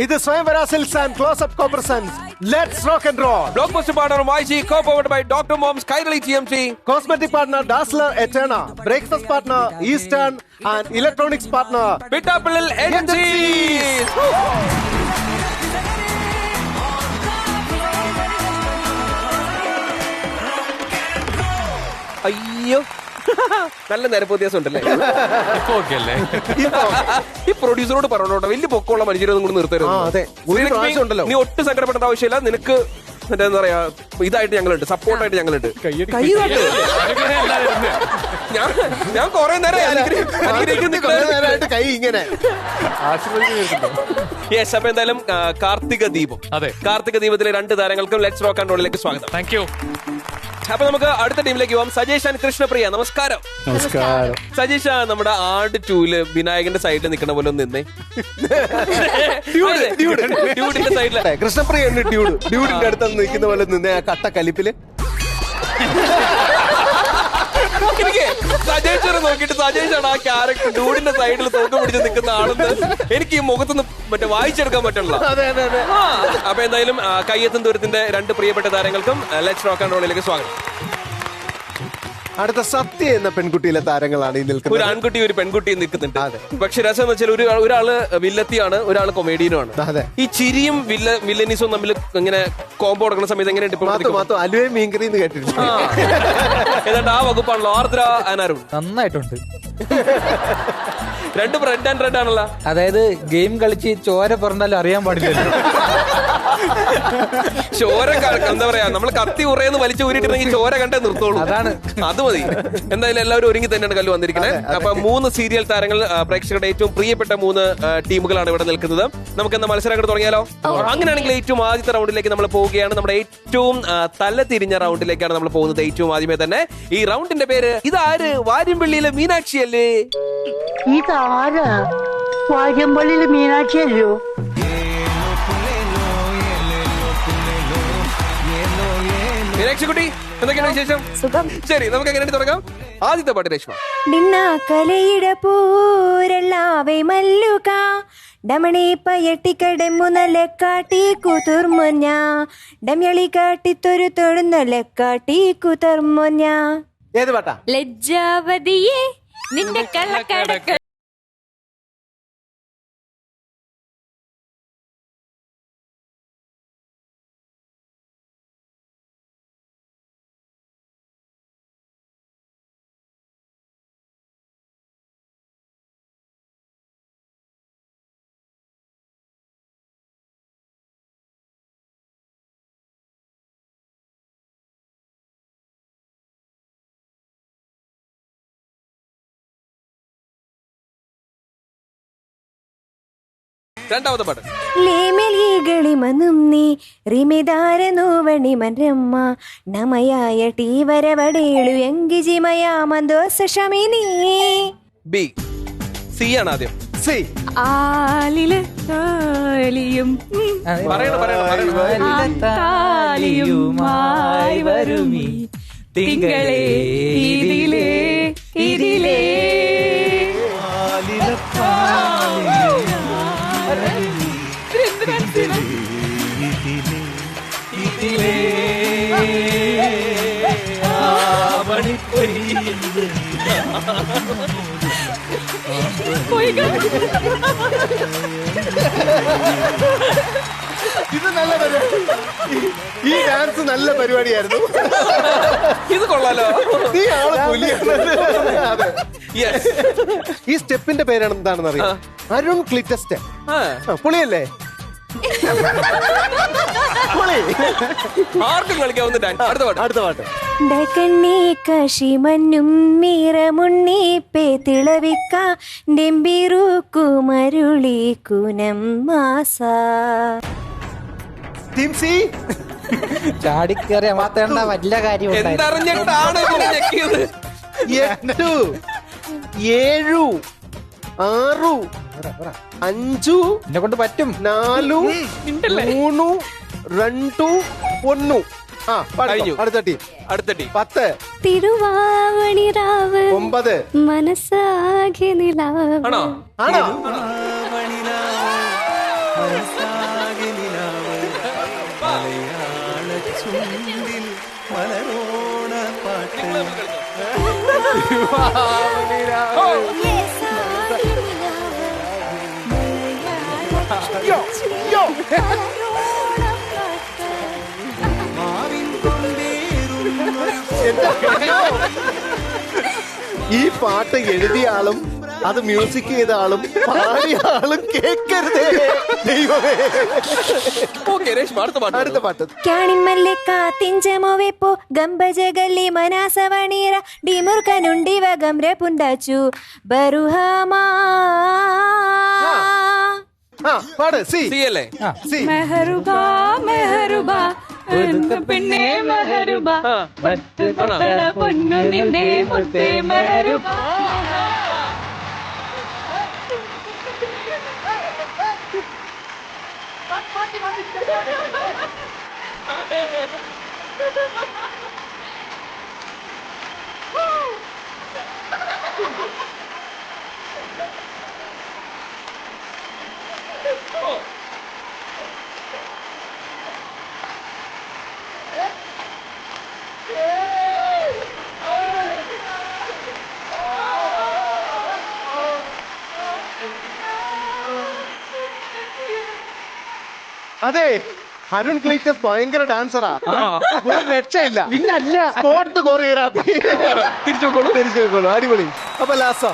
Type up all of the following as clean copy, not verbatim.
ഇത് Swayamvara silks and close up കോപ്പർസൺസ് let's rock and roll. Blockbuster partner YG, co-powered by Dr. Moms, Kailaly TMC. Cosmetic partner Dazzler Eterna. Breakfast partner Eastern and electronics partner Pittappillil agencies. അയ്യോ നല്ല നിരപ്പ് വ്യത്യാസം ഉണ്ടല്ലേ? ഈ പ്രൊഡ്യൂസറോട് പറഞ്ഞോട്ടോ, വലിയ പൊക്കമുള്ള മനുഷ്യരൊന്നും കൂടി നിർത്തരുത്. നീ ഒട്ടും സങ്കടപ്പെടേണ്ട ആവശ്യമില്ല. നിനക്ക് എന്താ പറയാ, ഇതായിട്ട് ഞങ്ങളുണ്ട്, സപ്പോർട്ടായിട്ട് ഞങ്ങളുണ്ട്. ഞാൻ കൊറേ നേരം കൈ ഇങ്ങനെ. യെസ്, അപ്പൊ എന്തായാലും കാർത്തിക ദീപം. അതെ, കാർത്തിക ദീപത്തിലെ 2 താരങ്ങൾക്കും ലെറ്റ്സ് റോക്ക് ആൻഡ് റോളിലേക്ക് സ്വാഗതം. Thank you. അപ്പൊ നമുക്ക് അടുത്ത ടീമിലേക്ക് പോവാം. സജേഷ് ആൻഡ് കൃഷ്ണപ്രിയ, നമസ്കാരം. നമസ്കാരം. സജീഷ്, നമ്മുടെ ആട് 2-ല് വിനായകന്റെ സൈഡിൽ നിൽക്കണ പോലെ ഒന്ന് നിന്നേ. ഡ്യൂഡിന്റെ സൈഡിലെ കൃഷ്ണപ്രിയ ഡ്യൂഡിന്റെ അടുത്ത് നിൽക്കുന്ന പോലെ നിന്നേ ആ കട്ട കലിപ്പില്. എനിക്ക് സജേഷ് നോക്കിയിട്ട് സജേഷാണ് ആ ക്യാരക്ടർ ഡ്യൂഡിന്റെ സൈഡിൽ തോക്ക് പിടിച്ച് നിൽക്കുന്ന ആളെന്ന് എനിക്ക് ഈ മുഖത്തുനിന്ന് മറ്റേ വായിച്ചെടുക്കാൻ പറ്റില്ല. അപ്പൊ എന്തായാലും കയ്യെത്തും ദൂരത്തിന്റെ 2 പ്രിയപ്പെട്ട താരങ്ങൾക്കും ലെറ്റ്സ് റോക്ക് ആൻഡ് റോളിലേക്ക് സ്വാഗതം. അടുത്ത സത്യ എന്ന പെൺകുട്ടിയിലെ താരങ്ങളാണ് ഈ നിൽക്കുന്നത്. ഒരു ആൺകുട്ടി ഒരു പെൺകുട്ടി നിൽക്കുന്നുണ്ട്. പക്ഷെ രസം എന്ന് വെച്ചാൽ ഒരാള് വില്ലത്തിയാണ്, ഒരാള് കൊമേഡിയനുമാണ്. ഈ ചിരിയും വില്ലനീസും തമ്മിൽ ഇങ്ങനെ കോംബോ കൊടുക്കുന്ന സമയത്ത് എങ്ങനെയുണ്ട്? അലുവയും മീൻകറി എന്ന് കേട്ടിട്ടുണ്ട്. ഏതാണ്ട് ആ വകുപ്പാണല്ലോ ആർദ്ര അനാരുൺ. നന്നായിട്ടുണ്ട്. 2 റെഡ് ആൻഡ് റെഡ് ആണല്ലോ. അതായത് ഗെയിം കളിച്ച് ചോര പറഞ്ഞാലും അറിയാൻ പാടില്ല. ചോര എന്താ പറയാ, നമ്മൾ കത്തി ഉറയെന്ന് വലിച്ചു ഊരിട്ടിരുന്നെങ്കിൽ ചോര കണ്ടേ നിർത്തോളൂ. അതാണ്, അത് മതി. എന്തായാലും എല്ലാവരും ഒരുങ്ങി തന്നെയാണ് കല്ലു വന്നിരിക്കുന്നത്. അപ്പൊ 3 സീരിയൽ താരങ്ങൾ, പ്രേക്ഷകരുടെ ഏറ്റവും പ്രിയപ്പെട്ട 3 ടീമുകളാണ് ഇവിടെ നിൽക്കുന്നത്. നമുക്ക് എന്താ മത്സരം അങ്ങോട്ട് തുടങ്ങിയാലോ? അങ്ങനെയാണെങ്കിൽ ഏറ്റവും ആദ്യത്തെ റൗണ്ടിലേക്ക് നമ്മൾ പോവുകയാണ്. നമ്മുടെ ഏറ്റവും തല തിരിഞ്ഞ റൗണ്ടിലേക്കാണ് നമ്മൾ പോകുന്നത്. ഏറ്റവും ആദ്യമേ തന്നെ ഈ റൗണ്ടിന്റെ പേര് ഇതാര്? വാര്യംപള്ളിയിലെ മീനാക്ഷി അല്ലേ? ഇതാരാ? വാര്യംപള്ളിയിലെ മീനാക്ഷി അല്ലോ? മീനാക്ഷി കുട്ടി, എന്തൊക്കെയാണ് വിശേഷം? സുഖം. ശരി, നമുക്ക് എങ്ങനെ തുടങ്ങാം? ആദ്യത്തെ പാട്ട് രേഷ്മ. നിന്നാക്കലയിട പൂരല്ലാവെ മല്ലുക ഡമണി പയട്ടിക്കടമുന്നലെ കാട്ടി കുതിർമൊഞ്ഞ ഡമ്യളി കാട്ടിത്തൊരു തൊഴുന്നലെ കാട്ടി കുതിർമൊഞ്ഞ. ഏത് പാട്ടാ? ലജ്ജാവതിയെ നിന്റെ കള്ളക്കടക്ക. രണ്ടാമത്തെ പാട്ട്. ലേമെലികളിമനും നീ റിമിതാര നോവണി മരമ്മ നമയായ ടീവരവടേളു എങ്കിജിമയാ മന്ദോസ ശമിനി. ബി. സി ആണ് ആദ്യം. സി. ആലില് താലിയും താലിയുമായി വരുമീ തിങ്കളേ ഇതിലേ ഇതിലേ ഇത് നല്ല പരിപാടി. ഈ ഡാൻസ് നല്ല പരിപാടിയായിരുന്നു. ഇത് കൊള്ളാലോ. നീ ആള് പുലിയാണ്. ഈ സ്റ്റെപ്പിന്റെ പേരാണ് എന്താണെന്ന് അറിയാം? അരുൺ ക്ലിറ്റസ് സ്റ്റെപ്പ്. പുളിയല്ലേ? ആർക്കും കളിക്കാവുന്ന ഡാൻസ്. അടുത്ത പാട്ട്. ഡക്കണ്ണി കഷിമന്നും മീറമുണ്ണീപ്പേ തിളവിക്ക ഡെമ്പിറൂക്കു മരുളി കുനം മാസ. Team C. ചാടിക്കേറിയ മാത്തേണ്ട വല്ല കാര്യം എന്തറിഞ്ഞിട്ടാണ് 8 7 6 5 എന്നെ കൊണ്ട് പറ്റും. 4 3 2 1. അടുത്ത ടീം. 10. തിരുവാവണിരാവ് 9. മനസ്സാകെ നിലാവ്. ആണോ? ആണോ? ഈ പാട്ട് എഴുതിയ ആളും അത് മ്യൂസിക് ചെയ്ത ആളും പാടിയ ആളും കേൾക്കരുതേ ദൈവമേ. അടുത്ത പാട്ട് ക്യാണിമല്ലിക്ക തിഞ്ചമോവെപ്പോ ഗംബജഗല്ലി മനാസവണീര ഡിമുർക്കനുണ്ടിവ ഗംറെ പുണ്ടാച്ചു ബറുഹാമാ പാട് സി അല്ലേ? സി മെഹറുബാ മെഹറുബാ പെണ്ണേ മെഹറുബാ പൊന്നു നിന്നെ മുത്തേ മെഹറുബാ. അതെ, അരുൺ ക്ലീറ്റസ് ഭയങ്കര ഡാൻസറാ, ഒരു രക്ഷയില്ല. പിന്നല്ല സ്പോട്ട് കൊറിയോഗ്രാഫി. തിരിച്ചു അടിപൊളി. അപ്പൊ ലാസോ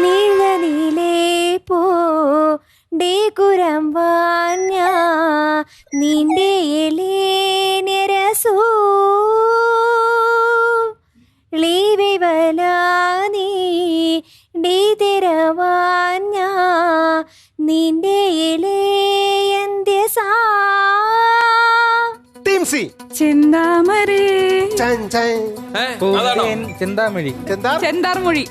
നീളനീലേ പോ ഡേകുരം വാഞ്ഞ നിന്റെ എലേനരസൂ ലീവലാനി ഡേ തെരവാഞ്ഞ നിന്റെ എലേയന്ത്യസാ. ടീം സി ചെന്താമരേ ചൻ ചൻ അതാണോ? ചിന്താമിഴി. ചെന്താർമൊഴി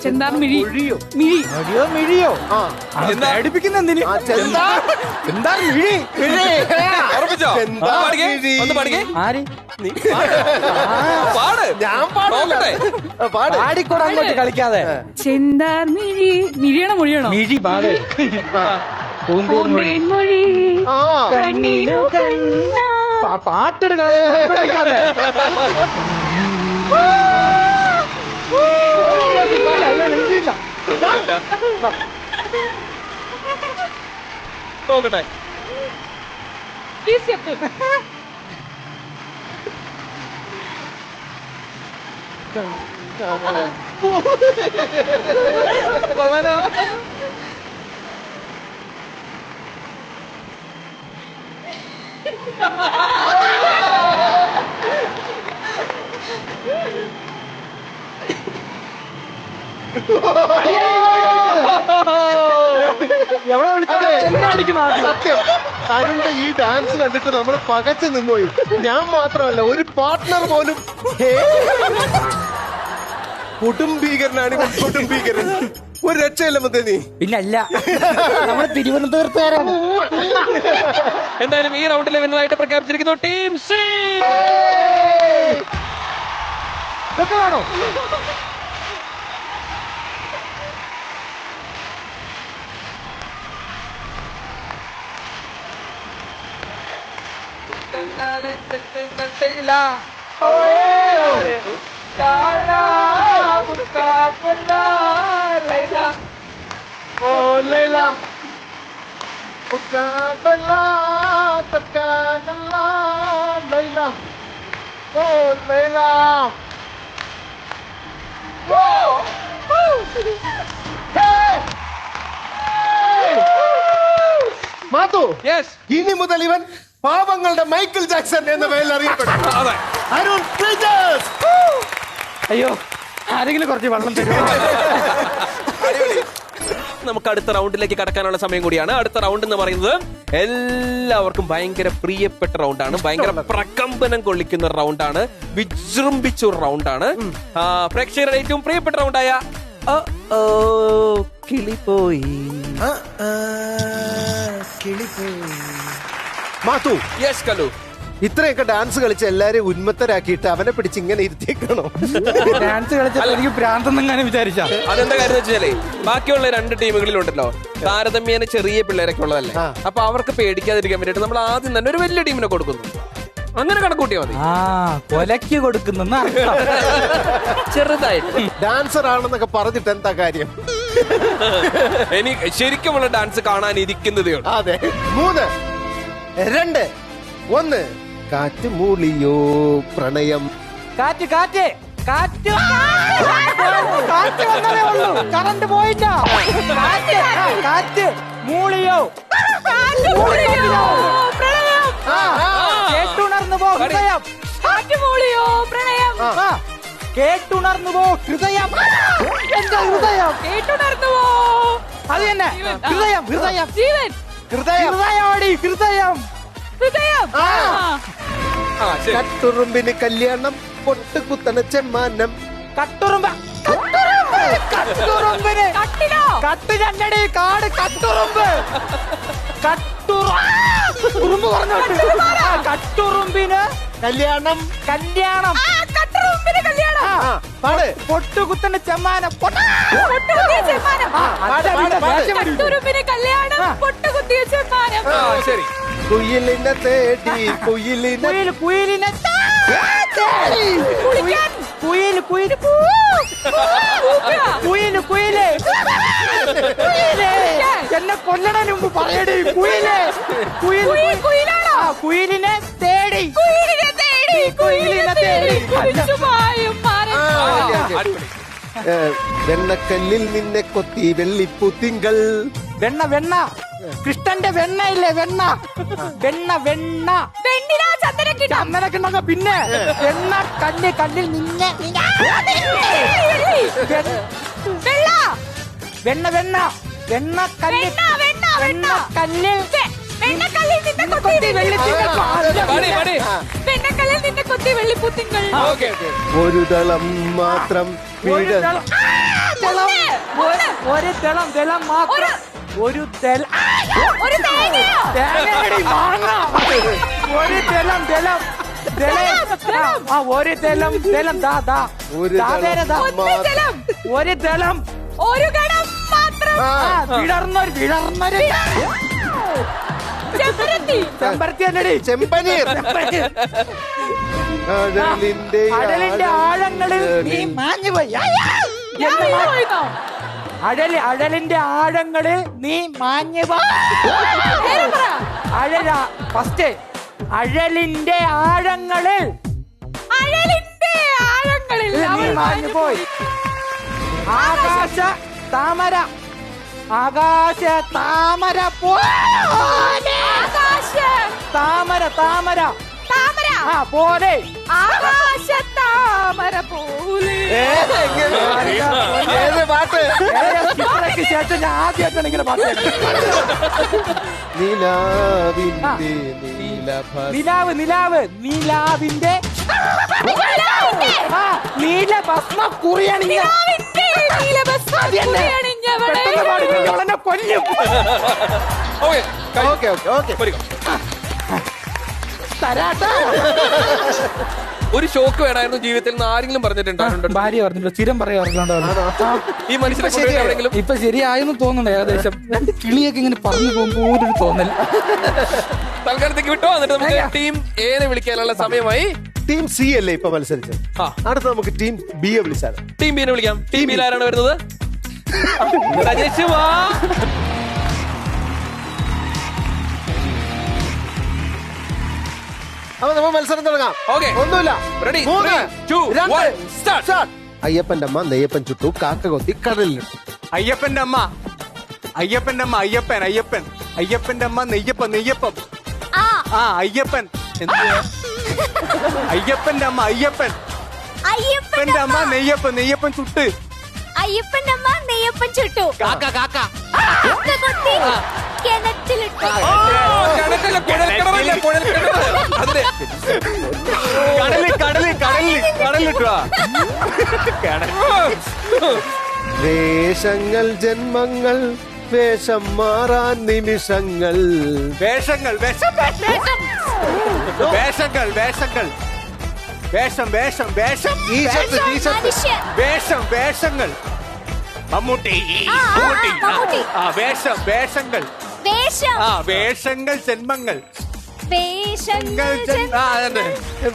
ചെന്താർമിഴി ഒഴിയോ മിഴി മടിയോ മിഴിയോ ആ അടുപ്പിക്കുന്ന എന്തിന്? ആ, ചെന്താ എന്താ മിഴി? ഉറപ്പിച്ചോ? ചെന്താ ഒന്ന് പാടിക്കേ, മിഴി. ഒന്ന് പാടിക്കേ. ആര് പാട്. ഞാൻ പാടട്ടെ. പാട്. പാടിക്കൂടാ അങ്ങോട്ട് കളിക്കാതെ. ചെന്താർമിഴി മിഴിയണോ മൊഴിയണോ? മിഴി പാട്. പൂന്തേൻമൊഴി ആ കണ്ണീരു കണ്ണാ. പാട്ടെടുക്കാതെ നോക്കട്ടെ. Easy up. സത്യം, അരുണിന്റെ ഈ ഡാൻസ് കണ്ടിട്ട് നമ്മൾ പകച്ചു നിന്നുപോയി. ഞാൻ മാത്രമല്ല, ഒരു പാർട്ട്ണർ പോലും. കുടുംബീകരനാണ് ഇവൻ, കുടുംബീകരൻ. ഒരു രക്ഷയില്ല മുത്തേ നീ. പിന്നല്ല, നമ്മള് തിരുവനന്തപുരത്തുകാരാണ്. എന്തായാലും ഈ റൗണ്ടിലെ വിന്നറായിട്ട് പ്രഖ്യാപിച്ചിരിക്കുന്നു ടീം സി. ഇതൊക്കെ വേണോ? മാത്തു, ഇനി മുതൽ ഇവൻ പാവങ്ങളുടെ മൈക്കിൾ ജാക്സൺ എന്ന പേരിൽ അറിയപ്പെടും. അരുൺ ക്ലീറ്റസ്. അയ്യോ, ആരെങ്കിലും കുറച്ച് വെള്ളം തരുമോ? നമുക്ക് അടുത്ത റൗണ്ടിലേക്ക് കടക്കാനുള്ള സമയം കൂടിയാണ്. അടുത്ത റൗണ്ട് എന്ന് പറയുന്നത് എല്ലാവർക്കും ഭയങ്കര പ്രിയപ്പെട്ട റൗണ്ടാണ്, ഭയങ്കര പ്രകമ്പനം കൊള്ളിക്കുന്ന റൗണ്ടാണ്, വിജൃംഭിച്ച ഒരു റൗണ്ടാണ്. പ്രേക്ഷകരുടെ ഏറ്റവും പ്രിയപ്പെട്ട റൗണ്ടായ കിളിപ്പോയി. മാത്തു, യെസ് കലു. ഇത്രയൊക്കെ ഡാൻസ് കളിച്ച് എല്ലാരെയും ഉന്മത്തരാക്കിയിട്ട് അവനെ പിടിച്ച് ഇങ്ങനെ ഇരുത്തിയേക്കണോ? ഡാൻസ് കളിച്ചാൽ എനിക്ക് പ്രാന്തെന്നെങ്ങനെ വിചാരിച്ചാ. അതെന്താ കാര്യം വെച്ചാലേ ബാക്കിയുള്ള രണ്ട് ടീമുകളിലുണ്ടല്ലോ താരതമ്യേന ചെറിയ പിള്ളേരൊക്കെ ഉള്ളതല്ലേ. ആ. അപ്പൊ അവർക്ക് പേടിക്കാതിരിക്കാൻ വേണ്ടിയിട്ട് നമ്മൾ ആദ്യം തന്നെ ഒരു വലിയ ടീമിനെ കൊടുക്കുന്നു. അങ്ങനെ കണക്കൂട്ടിയാൽ മതി. ആ കൊലക്ക് കൊടുക്കുന്ന ചെറുതായിട്ട്. ഡാൻസർ ആണെന്നൊക്കെ പറഞ്ഞിട്ട് എന്താ കാര്യം? എനിക്ക് ശരിക്കുമുള്ള ഡാൻസ് കാണാനിരിക്കുന്നതേ ഉള്ളൂ. അതെ. 3, 2, 1. കാറ്റ് മൂളിയോ പ്രണയം. കാറ്റ് കാറ്റ് കാറ്റ് കാറ്റ് വന്നതേ ഉള്ളൂ. കറണ്ട് പോയില്ല. കാറ്റ് കാറ്റ് മൂളിയോ പ്രണയം. കേട്ടുണർന്നു പോ ഹൃദയം. കാറ്റുമൂളിയോ പ്രണയം. കേട്ടുണർന്നു പോ ഹൃദയം. എന്താ ഹൃദയം? കേട്ടുണർന്നുവോ അത് തന്നെ ഹൃദയം ഹൃദയം ജീവൻ. ഹൃദയോടി ഹൃദയം. ഹൃദയം. ആ ശരി. കട്ടുറുമ്പിന് കല്യാണം പൊട്ടുകുത്തണ ചെമ്മാനം. കട്ടുറുമ്പ് കട്ടുറുമ്പ് കട്ടുറുമ്പിന് കട്ടിലോ കട്ട് കണ്ടടി കാട് കട്ടുറുമ്പ് കട്ടുറുമ്പ് പറഞ്ഞോട്ട്. കട്ടുറുമ്പിന് കല്യാണം. കല്യാണം. കട്ടുറുമ്പിന് കല്യാണം. പാട്. പൊട്ടുകുത്തന്റെ ചെമ്മാനം. പൊട്ടുകുത്തിയ ചെമ്മാനം. കട്ടുറുമ്പിന് കല്യാണം. ആ. പൊട്ടുകുത്തിയ ചെമ്മാനം. ആ ശരി. കുയിലിനെ തേടി കുയിലിനെ. കുയിൽ കുയിലിനെ തേടി. കുളിക്കാൻ. കുയിൽ കുയിൽ കുയില് കുയില് കുയില് എന്നെ കൊല്ലണതിന് മുമ്പ് പറയടി കുയില് കുയിൽ കുയിലാണോ? ആ കുയിലിനെ തേടി. കുയിലിനെ തേടി. കുയിലിനെ തേടി. കുളിച്ചുമായും മാനം. അടിപൊളി. വെണ്ണക്കല്ലിൽ നിന്നെ കൊത്തി വെള്ളിപ്പൂ തിങ്കൾ. വെണ്ണ വെണ്ണ കൃഷ്ണന്റെ വെണ്ണ ഇല്ലേ വെണ്ണ വെണ്ണ വെണ്ണ വെണ്ണില ചന്ദനക്കിട്ടം. ചന്ദനക്കുണ്ടോ പിന്നെ വെണ്ണ കല്ല് കല്ലിൽ നിന്നെ വെള്ള. വെണ്ണ വെണ്ണ വെണ്ണ കല്ല് വെണ്ണ വെണ്ണ കല്ലിൽ വെണ്ണക്കല്ലിൽ നിന്നെ കൊത്തി വെള്ളിത്തിങ്കൾ. പാടി പാടി. വെണ്ണക്കല്ലിൽ നിന്നെ കൊത്തി വെള്ളിപ്പൂത്തിങ്കൾ. Okay okay. ഒരു ദളം മാത്രം ഒരു ദളം ഒരു ദളം ദളം മാത്രം ഒരു ദളം ഒരു തേങ്ങയോ? തേങ്ങയടി മാങ്ങ ഒരു ദളം ദളം ദളം ആ ഒരു ദളം ദളം ദാ ദാ ഒരു ദാതേര ദാ ഒന്ന് ജലം. ഒരു ദളം ഒരു ഗണം മാത്രം. വിടർന്നൊരു വിടർന്നൊരു ചെമ്പരത്തി. ചെമ്പരത്തി അല്ലടി ചെമ്പനീർ. അടലിന്റെ ആഴങ്ങളിൽ നീ മാഞ്ഞു പോയി ഞാൻ വീണു പോയിന്നോ? അഴലിന്റെ ആഴങ്ങളിൽ നീ മാഞ്ഞു പേര് പറ. അഴല ഫസ്റ്റ് അഴലിന്റെ ആഴങ്ങളിൽ അഴലിന്റെ ആഴങ്ങളിൽ നീ അവൾ മാഞ്ഞു പോയി. ആകാശ താമര ആകാശ താമര പോലെ ആകാശ താമര താമര താമര. ആ പോലെ ആകാശ താമര പോലെ. ഏത് പാട്ട്? ചിത്രയ്ക്ക് ശേഷം ഞാൻ ആദ്യമായിട്ടാണ് ഇങ്ങനെ പാട്ട് നിലാവിന്റെ നീലഭ- നിലാവ് നിലാവ് നീലാവിന്റെ ആ നീല ഭസ്മ കുറിയണിഞ്ഞ നിലാവിന്റെ നീലഭസ്മം കുറിയണിഞ്ഞവളെ. പെട്ടെന്ന് പാടില്ലെങ്കിൽ അവളെന്നെ കൊല്ലും. ഓക്കെ. Okay okay okay. പോരിക്കോ. തരാട്ടാ. ഒരു ഷോക്ക് വേണമായിരുന്നു ജീവിതത്തിൽ നിന്ന് ആരെങ്കിലും പറഞ്ഞിട്ടുണ്ടായിരുന്നു? ഭാര്യ പറഞ്ഞിട്ട് സ്ഥിരം പറയാറുണ്ടോ ഈ മനുഷ്യനെ കൊണ്ടുപോയിട്ട് എവിടെയെങ്കിലും ഇപ്പൊ ശരിയായെന്ന് തോന്നുന്നുണ്ട് ഏകദേശം. രണ്ട് കിളിയൊക്കെ ഇങ്ങനെ പറഞ്ഞു പോകുമ്പോ ഒരു തോന്നൽ. തൽക്കാലത്തേക്ക് വിട്ടോ. എന്നിട്ട് നമുക്ക് ടീം എനെ വിളിക്കാനുള്ള സമയമായി. ടീം സി അല്ലേ ഇപ്പൊ മത്സരിച്ചത്? ആ. അടുത്ത നമുക്ക് ടീം ബി യെ വിളിച്ചാലോ? ടീം ബിനെ വിളിക്കാം. ടീം ബിയിൽ ആരാണ് വരുന്നത്? രജേഷ് വാ. അപ്പൊ നമ്മൾ മത്സരം തുടങ്ങാം. Okay. ഒന്നുമില്ല. Ready? 3, 2, 2, 1, start. അയ്യപ്പന്റെ അമ്മ നെയ്യപ്പൻ ചുട്ടു കാക്ക കൊത്തി കടലിലിട്ടു. അയ്യപ്പന്റെ അമ്മ അയ്യപ്പന്റെ അമ്മ അയ്യപ്പൻ അയ്യപ്പൻ അയ്യപ്പന്റെ അമ്മ നെയ്യപ്പം നെയ്യപ്പം ആ അയ്യപ്പൻ എന്ത് അയ്യപ്പന്റെ അമ്മ അയ്യപ്പൻ അയ്യപ്പന്റെ അമ്മ നെയ്യപ്പൻ നെയ്യപ്പൻ ചുട്ട് അയ്യപ്പന്റെ അമ്മ നെയ്യപ്പൻ ചുട്ടു. കാക്ക കാക്ക കാക്ക കൊത്തി കിണറ്റിലിട്ടു. ഓ, കിണറ്റല്ല, കുഴൽക്കിണറല്ല, കുഴൽക്കിണറ്. അതെ. കടലിട്ടുവാ വേഷങ്ങൾ ജന്മങ്ങൾ വേഷം മാറാൻ നിമിഷങ്ങൾ. വേഷങ്ങൾ വേഷം വേഷങ്ങൾ വേഷങ്ങൾ വേഷം വേഷം വേഷം ടീഷർട്ട് ടീഷർട്ട് മനുഷ്യൻ. വേഷം വേഷങ്ങൾ മമ്മൂട്ടി മമ്മൂട്ടി. വേഷങ്ങൾ വേഷം വേഷങ്ങൾ ജന്മങ്ങൾ വേഷങ്ങൾ അതന്നെ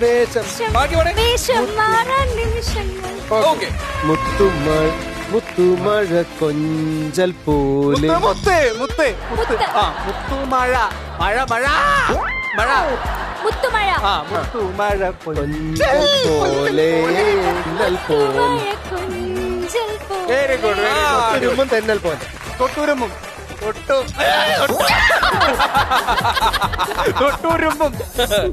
വേഷം ബാക്കി പറയ്. വേഷം മാറാൻ നിമിഷങ്ങൾ ഓക്കെ മുത്തുമഴ കൊഞ്ചൽ പോലെ മുത്ത് മുത്തുമഴ മഴ മുത്തുമഴ മുത്തുമഴ കൊഞ്ചൽ പോലെ തെന്നൽ പോലെ മഴ കൊഞ്ചൽ പോ വെരി ഗുഡ് തൊട്ടുരുമ്പും തെന്നൽ പോലെ തൊട്ടുരുമ്പും തൊട്ടുരുമ്പും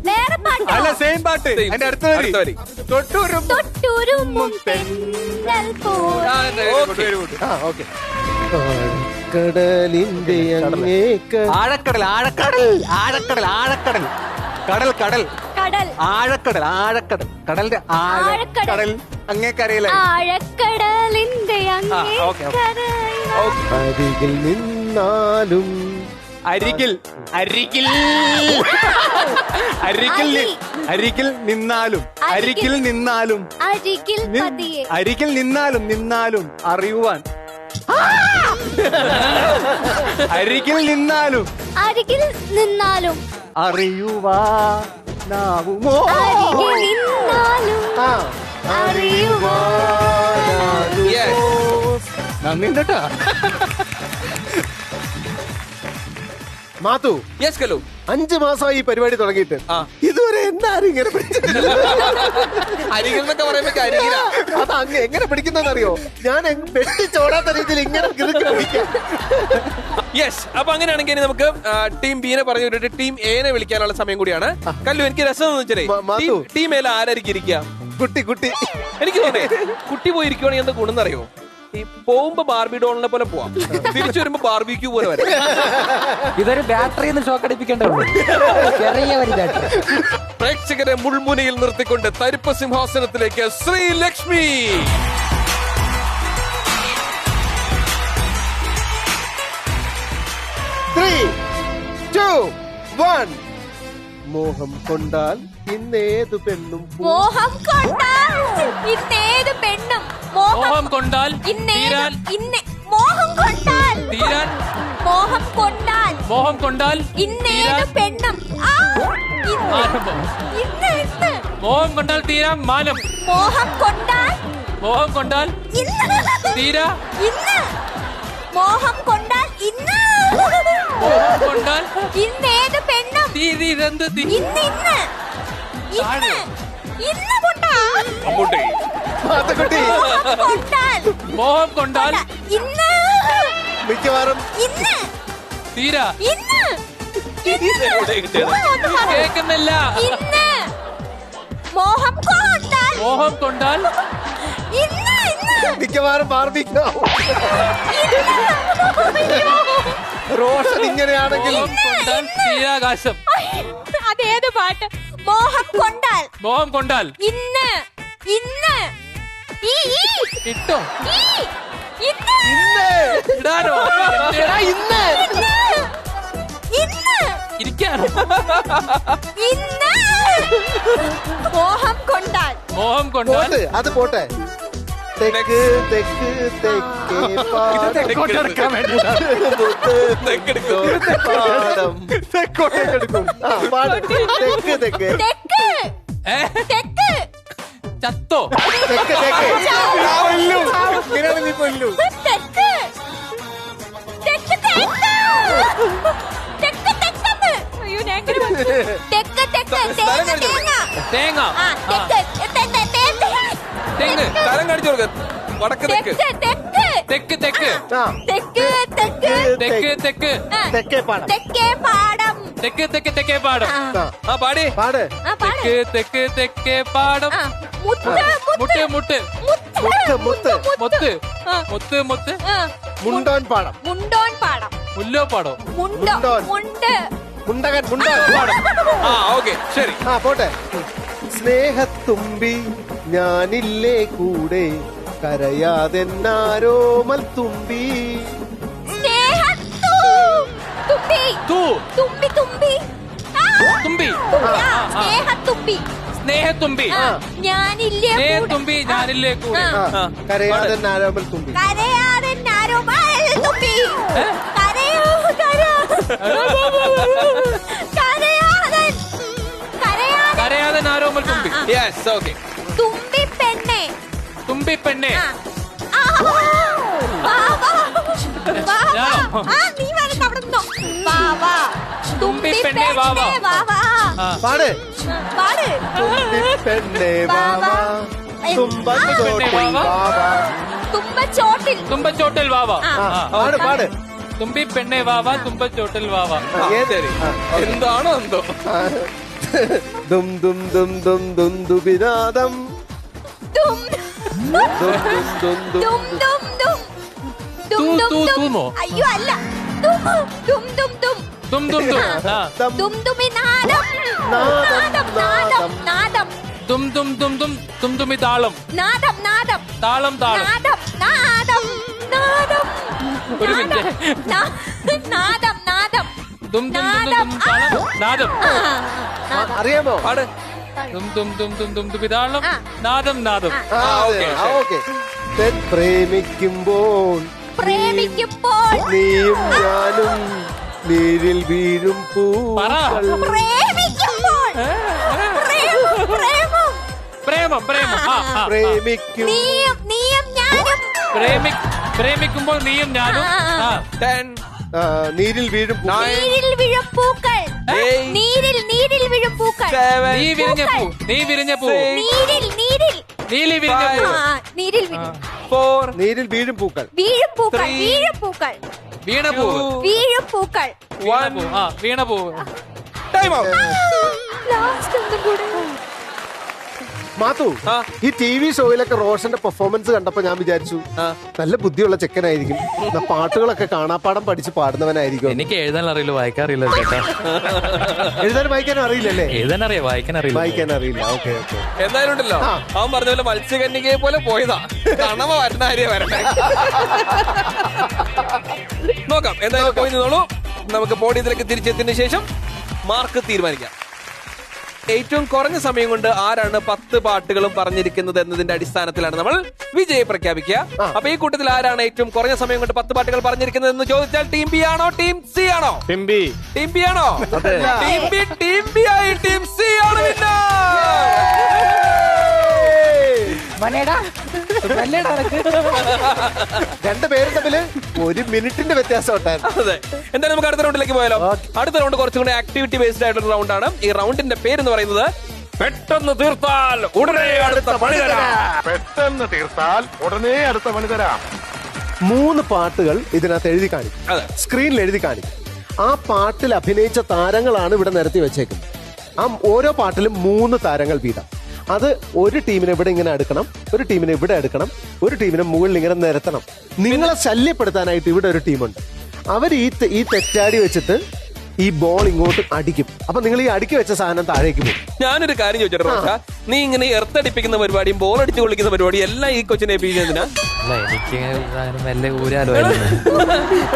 വേറെ പാട്ടോ അല്ല സെയിം പാട്ട് Same. അതിന്റെ അടുത്ത അടുത്ത വരി. തൊട്ടുരുമ്പും തൊട്ടുരുമ്പും തെന്നൽ പോ വെരി ഗുഡ് ആ ഓക്കെ കടലിന്റെ അങ്ങേക്ക ആഴക്കടൽ കടൽ കടൽ ആഴക്കടൽ കടലിന്റെ ആഴക്കടൽ. കടൽ അങ്ങേക്കരയിലെ ആഴക്കടലിന്റെ ഓക്കേ, ഓക്കേ. അരികിൽ നിന്നാലും അരികിൽ അരി. നിന്നാലും അരികിൽ നിന്നാലും അരികിൽ പതിയെ അരികിൽ നിന്നാലും അറിയുവാൻ അരികിൽ നിന്നാലും അരികിൽ നിന്നാലും അറിയുവാനാവുമോ അരികിൽ നിന്നാലും ആ അറിയുവാനാകുമോ? Yes. നന്ദിണ്ട് കേട്ടോ മാത്തു യെസ് കലു 5 മാസമായി ഈ പരിപാടി തുടങ്ങിയിട്ട് ആ. ഇതുവരെ എന്നാരും ഇങ്ങനെ പിടിച്ചിട്ടില്ല അരികിൽ എന്നൊക്കെ പറയുമ്പോ അരികിലാ. അത് അങ്ങ് എങ്ങനെ പിടിക്കുന്നറിയോ ഞാൻ വെട്ടിച്ചോടാത്ത രീതിയിൽ ഇങ്ങനെ കിറുക്കി പിടിക്കാം യെസ് അപ്പൊ അങ്ങനെയാണെങ്കിൽ ഇനി നമുക്ക് ടീം ബിനെ പറഞ്ഞു വിട്ടിട്ട് ടീം എനെ വിളിക്കാനുള്ള സമയം കൂടിയാണ്. കല്ലു എനിക്ക് രസം എന്ന് വെച്ചാലേ മാധു. ടീം എയിൽ ആരായിരിക്കും ഇരിക്കുക? കുട്ടി എനിക്ക് തോന്നേ കുട്ടി പോയി ഇരിക്കുവാണെങ്കിൽ എന്താ ഗുണമെന്നറിയോ? ഈ പോകുമ്പോ ബാർബി ഡോളിനെ പോലെ പോവാം, തിരിച്ചു വരുമ്പോ ബാർബിക്യൂ പോലെ വരാം. ഇതൊരു ബാറ്ററിന്ന് ഷോക്ക് അടിപ്പിക്കേണ്ടതുള്ളൂ. ചെറിയ ഒരു ബാറ്ററി. പ്രേക്ഷകരെ മുൾമുനയിൽ നിർത്തിക്കൊണ്ട് തരിപ്പ് സിംഹാസനത്തിലേക്ക് ശ്രീലക്ഷ്മി. ത്രീ ടു വൺ മോഹം കൊണ്ടാൽ ഇന്നേതു പെണ്ണും മോഹം കൊണ്ടാൽ ഇന്നേത് പെണ്ണും മോഹം കൊണ്ടാൽ തീരാൻ മോഹം കൊണ്ടാൽ തീരാൻ മോഹം കൊണ്ടാൽ മോഹം കൊണ്ടാൽ ഇന്നേത് പെണ്ണും ആ, ഇന്ന് ആരംഭം. ഇന്ന് ഇന്ന് മോഹം കൊണ്ടാൽ തീരാൻ മാനം മോഹം കൊണ്ടാൽ മോഹം കൊണ്ടാൽ ഇന്ന് തീരാ ഇന്ന് മോഹം കൊണ്ടാൽ ഇന്ന് മോഹം കൊണ്ടാൽ ഇന്നേത് പെണ്ണും തീരെന്ത് ഇന്ന് ഇന്ന് ഇന്ന് ഇന്ന് കൊണ്ടാൽ മമ്മൂട്ടി. മാത്തുക്കുട്ടി മോഹം കൊണ്ടാൽ മോഹം കൊണ്ടാൽ ഇന്ന് മിക്കവാറും ഇന്ന് തീരാ ഇന്ന് എവിടെ കിട്ടിയത്? കേൾക്കുന്നില്ല. ഇന്ന് മോഹം കൊണ്ടാൽ മോഹം കൊണ്ടാൽ ഇന്ന് ഇന്ന് മിക്കവാറും ബാർബിക്കാവും ഇന്ന് റോഷൻ ഇങ്ങനെയാണെങ്കിൽ മോഹം കൊണ്ടാൽ തീരാകാശം അതേത് പാട്ട് മോഹം കൊണ്ടാൽ മോഹം കൊണ്ടാൽ ഇന്ന് ഇന്ന് ഈ ഇട്ടോ ഇന്ന് ഇടാനോ ഇന്ന് ഇന്ന് ഇരിക്കാനോ ഇന്ന് മോഹം കൊണ്ടാൽ മോഹം കൊണ്ടാൽ പോട്ട് അത് പോട്ടെ തെക്ക് തെക്ക് തെക്കേ പാടം തെക്കെടുക്കും. തെക്കോട്ടെടുക്കും ആ പാട് തെക്ക് തെക്ക് തെക്ക് ഏ? തെക്ക് ചത്തോ തെക്ക് തെക്ക് ഇങ്ങനെയാണ് നീ കൊല്ലു തെക്ക് തെക്ക് തെക്ക് തെക്കെന്ന് അയ്യോ ഞാൻ എങ്ങനെ പറഞ്ഞു? തെക്ക് തെക്ക് തേങ്ങ തേങ്ങ തേങ്ങ ആ തെക്ക് തെങ്ങ് സ്ഥലം കാണിച്ചു കൊടുക്ക. വടക്ക് തെക്ക്. തെക്ക് തെക്ക് തെക്ക് തെക്ക് ആ തെക്ക് തെക്ക് തെക്ക് തെക്ക് ആ, തെക്കേ പാടം തെക്കേ പാടം തെക്ക് തെക്ക് തെക്കേ പാടം ആ, ആ ആ പാടി. പാട് ആ പാട് തെക്ക് തെക്ക് തെക്കേ പാടം ആ, മുത്ത് മുട്ട് മുട്ട് മുത്ത് മുത്ത് മുത്ത് ആ, മുത്ത് മുത്ത് ആ, മുണ്ടോൻ പാടം മുണ്ടോൻ പാടം മുല്ലോ പാടോ മുണ്ടോ മുണ്ടോൻ. മുണ്ട് മുണ്ടകൻ മുണ്ടോൻ പാടം ആ ഓക്കെ ശരി. ആ പോട്ടെ സ്നേഹത്തുമ്പി ഞാനില്ലേ കൂടെ കരയാതെന്നാരോമൽ തുമ്പി സ്നേഹത്തു തുമ്പി തൂ തുമ്പി തുമ്പി ആ, തുമ്പി ആ, സ്നേഹത്തുമ്പി സ്നേഹത്തുമ്പി ഞാനില്ലേ കൂടെ. സ്നേഹത്തുമ്പി ഞാനില്ലേ കൂടെ ആ. ആ കരയാതെന്നാരോമൽ തുമ്പി കരയാതെ കരയാതൻ. കരയാതൻ. കരയാതെ ആരോമൽ തുമ്പി. Yes okay. തുമ്പി പെണ്ണെ. തുമ്പി പെണ്ണെ. ആ. വാ, വാ. വാ, വാ. ഞാനോ? ആ, നീ വരണ്ട, അവിടെ നിന്നോ. വാ, വാ. തുമ്പി പെണ്ണെ, പെണ്ണെ, വാ, വാ. വാ, വാ. പാട്. പാട്. പെണ്ണേ വാവാ, തുമ്പച്ചോട്ടിൽ വാവാ. തുമ്പച്ചോട്ടിൽ. തുമ്പച്ചോട്ടിൽ വാവ. പാട് പാട്. തുമ്പി പെണ്ണെ വാവ, തുമ്പച്ചോട്ടിൽ വാവ. ശരി. എന്താണോ എന്തോ. ദും ദും ദും ദും ദും ദുബിനാദം. തും. ദും ദും ദും ദും. തും, തും, തും. തും, തൂ, തും, തൂ, തും. തൂന്നോ? അയ്യോ അല്ല. തും, തും, തും, തും. തും തും തും. ആ. ദം. തും, തുമി നാദം. നാദം, നാദം, നാദം. തും തും തും തും തും തുമി താളം. നാദം, നാദം. താളം താളം. നാദം, നാദം, നാദം. ഒരു മിനിറ്റ്. നാദം, നാദം. തും തും തും തും താളം. നാദം. അറിയാമോ? പാട്. തും തും തും തും തും തുമി താളം. ആ. നാദം നാദം. ഓക്കെ. പ്രേമിക്കുമ്പോൾ പ്രേമിക്കുമ്പോൾ നീയും ഞാനും നീരിൽ വീഴും പറ. പൂക്കൾ. പ്രേമിക്കുമ്പോൾ പ്രേമം, പ്രേമം. പ്രേമം പ്രേമം. ആ, ആ, ആ. പ്രേമിക്കും നീയും നീയും ഞാനും പ്രേമിക്കുമ്പോൾ നീയും ഞാനും. ആ. 10 നീരിൽ വീഴും പൂക്കൾ. നീരിൽ വീഴും പൂക്കൾ. 8 നീരിൽ വീഴും പൂക്കൾ. 7 നീ വിരിഞ്ഞ പൂ. നീ വിരിഞ്ഞ പൂ. നീരിൽ നീലി വിരിഞ്ഞ പൂ. നീരിൽ വീഴും 4 നീരിൽ വീഴും പൂക്കൾ. വീഴും പൂക്കൾ. 3 വീഴും പൂക്കൾ. വീണ പൂ. വീഴും പൂക്കൾ. വീണ പൂ. ആ, വീണ പൂ. Time out. ലാസ്റ്റ് ഒന്നും കൂടെ. മാത്തു, ആ. ഈ ടി വി ഷോയിലൊക്കെ റോഷന്റെ പെർഫോമൻസ് കണ്ടപ്പോ ഞാൻ വിചാരിച്ചു നല്ല ബുദ്ധിയുള്ള ചെക്കനായിരിക്കും, എന്നാ പാട്ടുകളൊക്കെ കാണാപ്പാടം പഠിച്ച് പാടുന്നവനായിരിക്കും. എനിക്ക് എഴുതാൻ അറിയില്ല, വായിക്കാൻ അറിയില്ല ചേട്ടാ. എഴുതാനും വായിക്കാനും അറിയില്ലല്ലേ? എഴുതാൻ അറിയാം, വായിക്കാൻ അറിയില്ല. വായിക്കാൻ അറിയില്ല. Okay okay. എന്തായാലും ഉണ്ടല്ലോ, അവൻ പറഞ്ഞ പോലെ മത്സ്യകന്യകയെ പോലെ പോയതാ. കണവ വരണ ആര്യ വരണ്ടേ. നോക്കാം, എന്തായാലും പോയി നിന്നോളൂ. നമുക്ക് പോഡിയത്തിലേക്ക് തിരിച്ചെത്തിയതിനു ശേഷം മാർക്ക് തീരുമാനിക്കാം. ഏറ്റവും കുറഞ്ഞ സമയം കൊണ്ട് ആരാണ് 10 പാട്ടുകളും പറഞ്ഞിരിക്കുന്നത് എന്നതിന്റെ അടിസ്ഥാനത്തിലാണ് നമ്മൾ വിജയം പ്രഖ്യാപിക്കുക. അപ്പൊ ഈ കൂട്ടത്തിൽ ആരാണ് ഏറ്റവും കുറഞ്ഞ സമയം കൊണ്ട് 10 പാട്ടുകൾ പറഞ്ഞിരിക്കുന്നത് എന്ന് ചോദിച്ചാൽ ടീം ബി ആണോ ടീം സി ആണോ? Team B. ടീം ബി ആണോ? ടീം ബി ആയി ടീം സി ആണ് winner. രണ്ടുപേരും തമ്മില് 1 മിനിറ്റിന്റെ വ്യത്യാസം ഉണ്ടായിരുന്നു. അതെ, എന്തായാലും നമുക്ക് അടുത്ത റൗണ്ടിലേക്ക് പോയാലോ? അടുത്ത റൗണ്ട് കുറച്ചും കൂടി ആക്ടിവിറ്റി ബേസ്ഡ് ആയിട്ടുള്ള റൗണ്ടാണ്. ഈ റൗണ്ടിന്റെ പേരെന്ന് പറയുന്നത് പെട്ടെന്ന് തീർത്താൽ ഉടനെ അടുത്ത പണി തരാം. പെട്ടെന്ന് തീർത്താൽ ഉടനെ അടുത്ത പണി തരാം. 3 പാട്ടുകൾ ഇതിനകത്ത് എഴുതി കാണിക്കും, അതെ. സ്ക്രീനിൽ എഴുതി കാണിക്കും. ആ പാട്ടിൽ അഭിനയിച്ച താരങ്ങളാണ് ഇവിടെ നിരത്തി വെച്ചേക്കുന്നത്. ആ ഓരോ പാട്ടിലും 3 താരങ്ങൾ വീതം. അത് ഒരു ടീമിനെ ഇവിടെ ഇങ്ങനെ എടുക്കണം, ഒരു ടീമിനെ ഇവിടെ എടുക്കണം, ഒരു ടീമിനെ മുകളിൽ ഇങ്ങനെ നിരത്തണം. നിങ്ങളെ ശല്യപ്പെടുത്താനായിട്ട് ഇവിടെ ഒരു ടീമുണ്ട്. അവർ ഈ തെറ്റാടി വെച്ചിട്ട് ഈ ബോൾ ഇങ്ങോട്ട് അടിക്കും. അപ്പൊ നിങ്ങൾ ഈ അടുക്കി വെച്ച സാധനം താഴേക്ക് പോകും. ഞാനൊരു കാര്യം ചോദിച്ചിട്ട്, നീ ഇങ്ങനെ എർത്തടിപ്പിക്കുന്ന പരിപാടിയും ബോൾ അടിച്ചു കൊള്ളിക്കുന്ന പരിപാടിയും എല്ലാം ഈ കൊച്ചിനെ ഏൽപ്പിക്കുന്നതിനാ?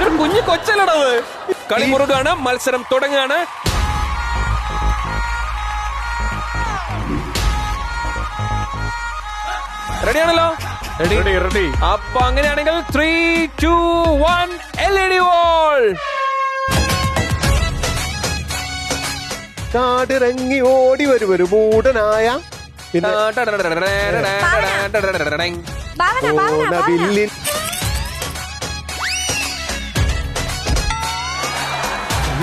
ഒരു കുഞ്ഞു കൊച്ചല്ലടത്. കളി മുറുകാണ്, മത്സരം തുടങ്ങുകയാണ്. റെഡിയാണല്ലോ? റെഡി. അപ്പൊ അങ്ങനെയാണെങ്കിൽ 3, 2, 1 LED wall. കാടിറങ്ങി ഓടി വരും ഒരു മൂടനായ പിന്നെ ഭാവന, ഭാവന, ഭാവന. ഓണവില്ലിൻ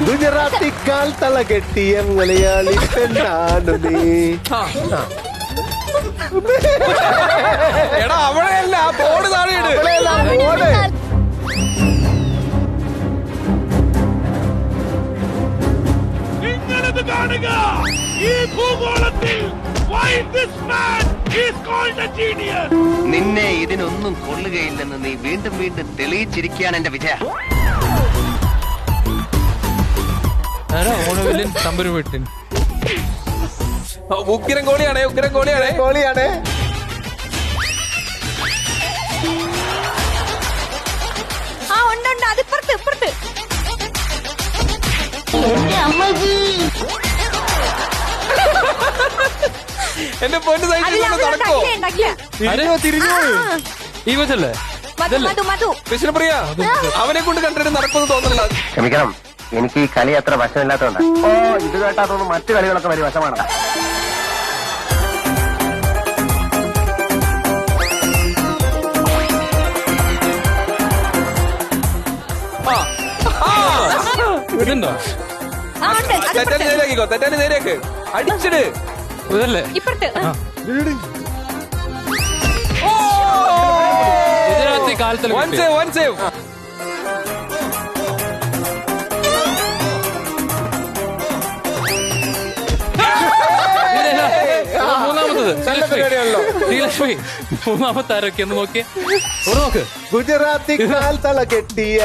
ഗുജറാത്തിക്കാൽ തള കെട്ടിയ മലയാളി പെണ്ണാണു നീ. എടാ അവിടെയല്ല, ബോർഡ് താഴെയിട്. അവളെയല്ല, ഓട്. നിങ്ങളിത് കാണുക. ഈ ഭൂഗോളത്തിൽ why this man is called a genius. നിന്നെ ഇതിനൊന്നും കൊള്ളുകയില്ലെന്ന് നീ വീണ്ടും വീണ്ടും തെളിയിച്ചിരിക്കുകയാണ് എന്റെ വിജയ. തമ്പുരു വീട്ടിൽ ഉഗ്രം ഗോളിയാണേ, ഉഗ്രം ഗോളിയാണേ. ഗോളിയാണ്. ആ ഉണ്ട് ഉണ്ട്, അതിപ്പുറത്ത് ഇപ്പുറത്ത്. എന്റെ പൊന്ന് അതിൽ സൈക്കിൾ അവിടെ നടക്കോ? ഉണ്ടാക്കില്ല. തിരിഞ്ഞോ ഈ കൊച്ചല്ലേ? മധു മധു മധു. കൃഷ്ണപ്രിയ, അവനെ കൊണ്ട് കണ്ടിട്ട് നടക്കുമെന്ന് തോന്നുന്നില്ല. ക്ഷമിക്കണം, എനിക്ക് ഈ കളി അത്ര വശമില്ലാത്തതുകൊണ്ട്. ഓ ഇത് കേട്ടാത്തോണ്ട് മറ്റു കളികളൊക്കെ വലിയ വശമാണ്. ഇതുണ്ടോ? ആ, ഉണ്ട്. അത് തെറ്റാന് നേരെയാക്കിക്കോ, തെറ്റാന് നേരെയാക്ക്. അടിച്ചിട്. ഇതല്ലേ ഇപ്പുറത്ത് ഗുജറാത്തി കാലത്തിൽ One save, one save. മൂന്നാമത്തത് ശ്രീലക്ഷ്മി മൂന്നാമത്തെ ആരൊക്കെ എന്ന് നോക്കിയേ നോക്ക്. ഗുജറാത്തി കാൽ തള കെട്ടിയ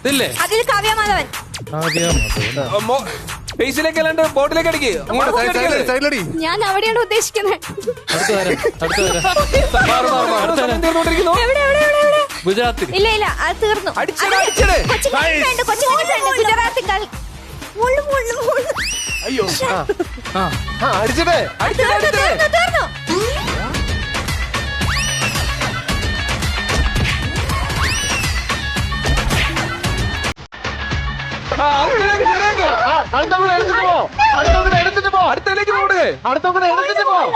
ഇതില്ലേ അതിൽ കാവ്യമാധവൻ. ഫേസിലേക്ക് അല്ലാണ്ട് ബോട്ടിലേക്ക് അടിക്ക്. അങ്ങോട്ട് പോയി അടിക്കല്ലേ? സൈഡിലടി. ഞാൻ അവിടെയാണ് ഉദ്ദേശിക്കുന്നത്. അടുത്ത വരാം. സമയം തീർന്നുകൊണ്ടിരിക്കുന്നു. എവിടെ എവിടെ എവിടെ എവിടെ? ഗുജറാത്തിൽ ഇല്ല ഇല്ല അത് തീർന്നു. അടിച്ചിട്, അടിച്ചിട്. കൊച്ചിൻ ഗുജറാത്തി കളി മുള്ളു മുള്ളു മുള്ളു. അയ്യോ. അടിച്ചിട്ടേ തീർന്നു തീർന്നു തീർന്നു. അടുത്തേക്ക് ശരിയാക്ക്. അടുത്തേക്ക് പോട്.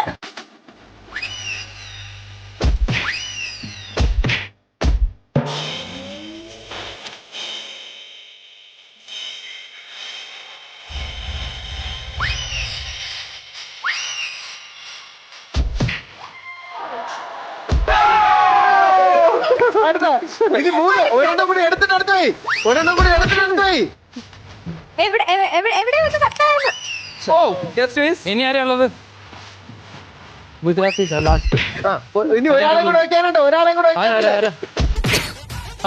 ഇനി മൂന്ന് ഒരെണ്ണം കൂടി എടുത്തിട്ട് അടുത്തായി എവിടെ എവിടെ എവിടെ വെച്ച് കട്ടായിരുന്നു? ഓ, yes, yes. ഇനി ആരാ ഉള്ളത്? ഗുജറാത്തി ലാസ്റ്റ് ഇനി ഒരാളെ കൂടെ വെക്കാനുണ്ട്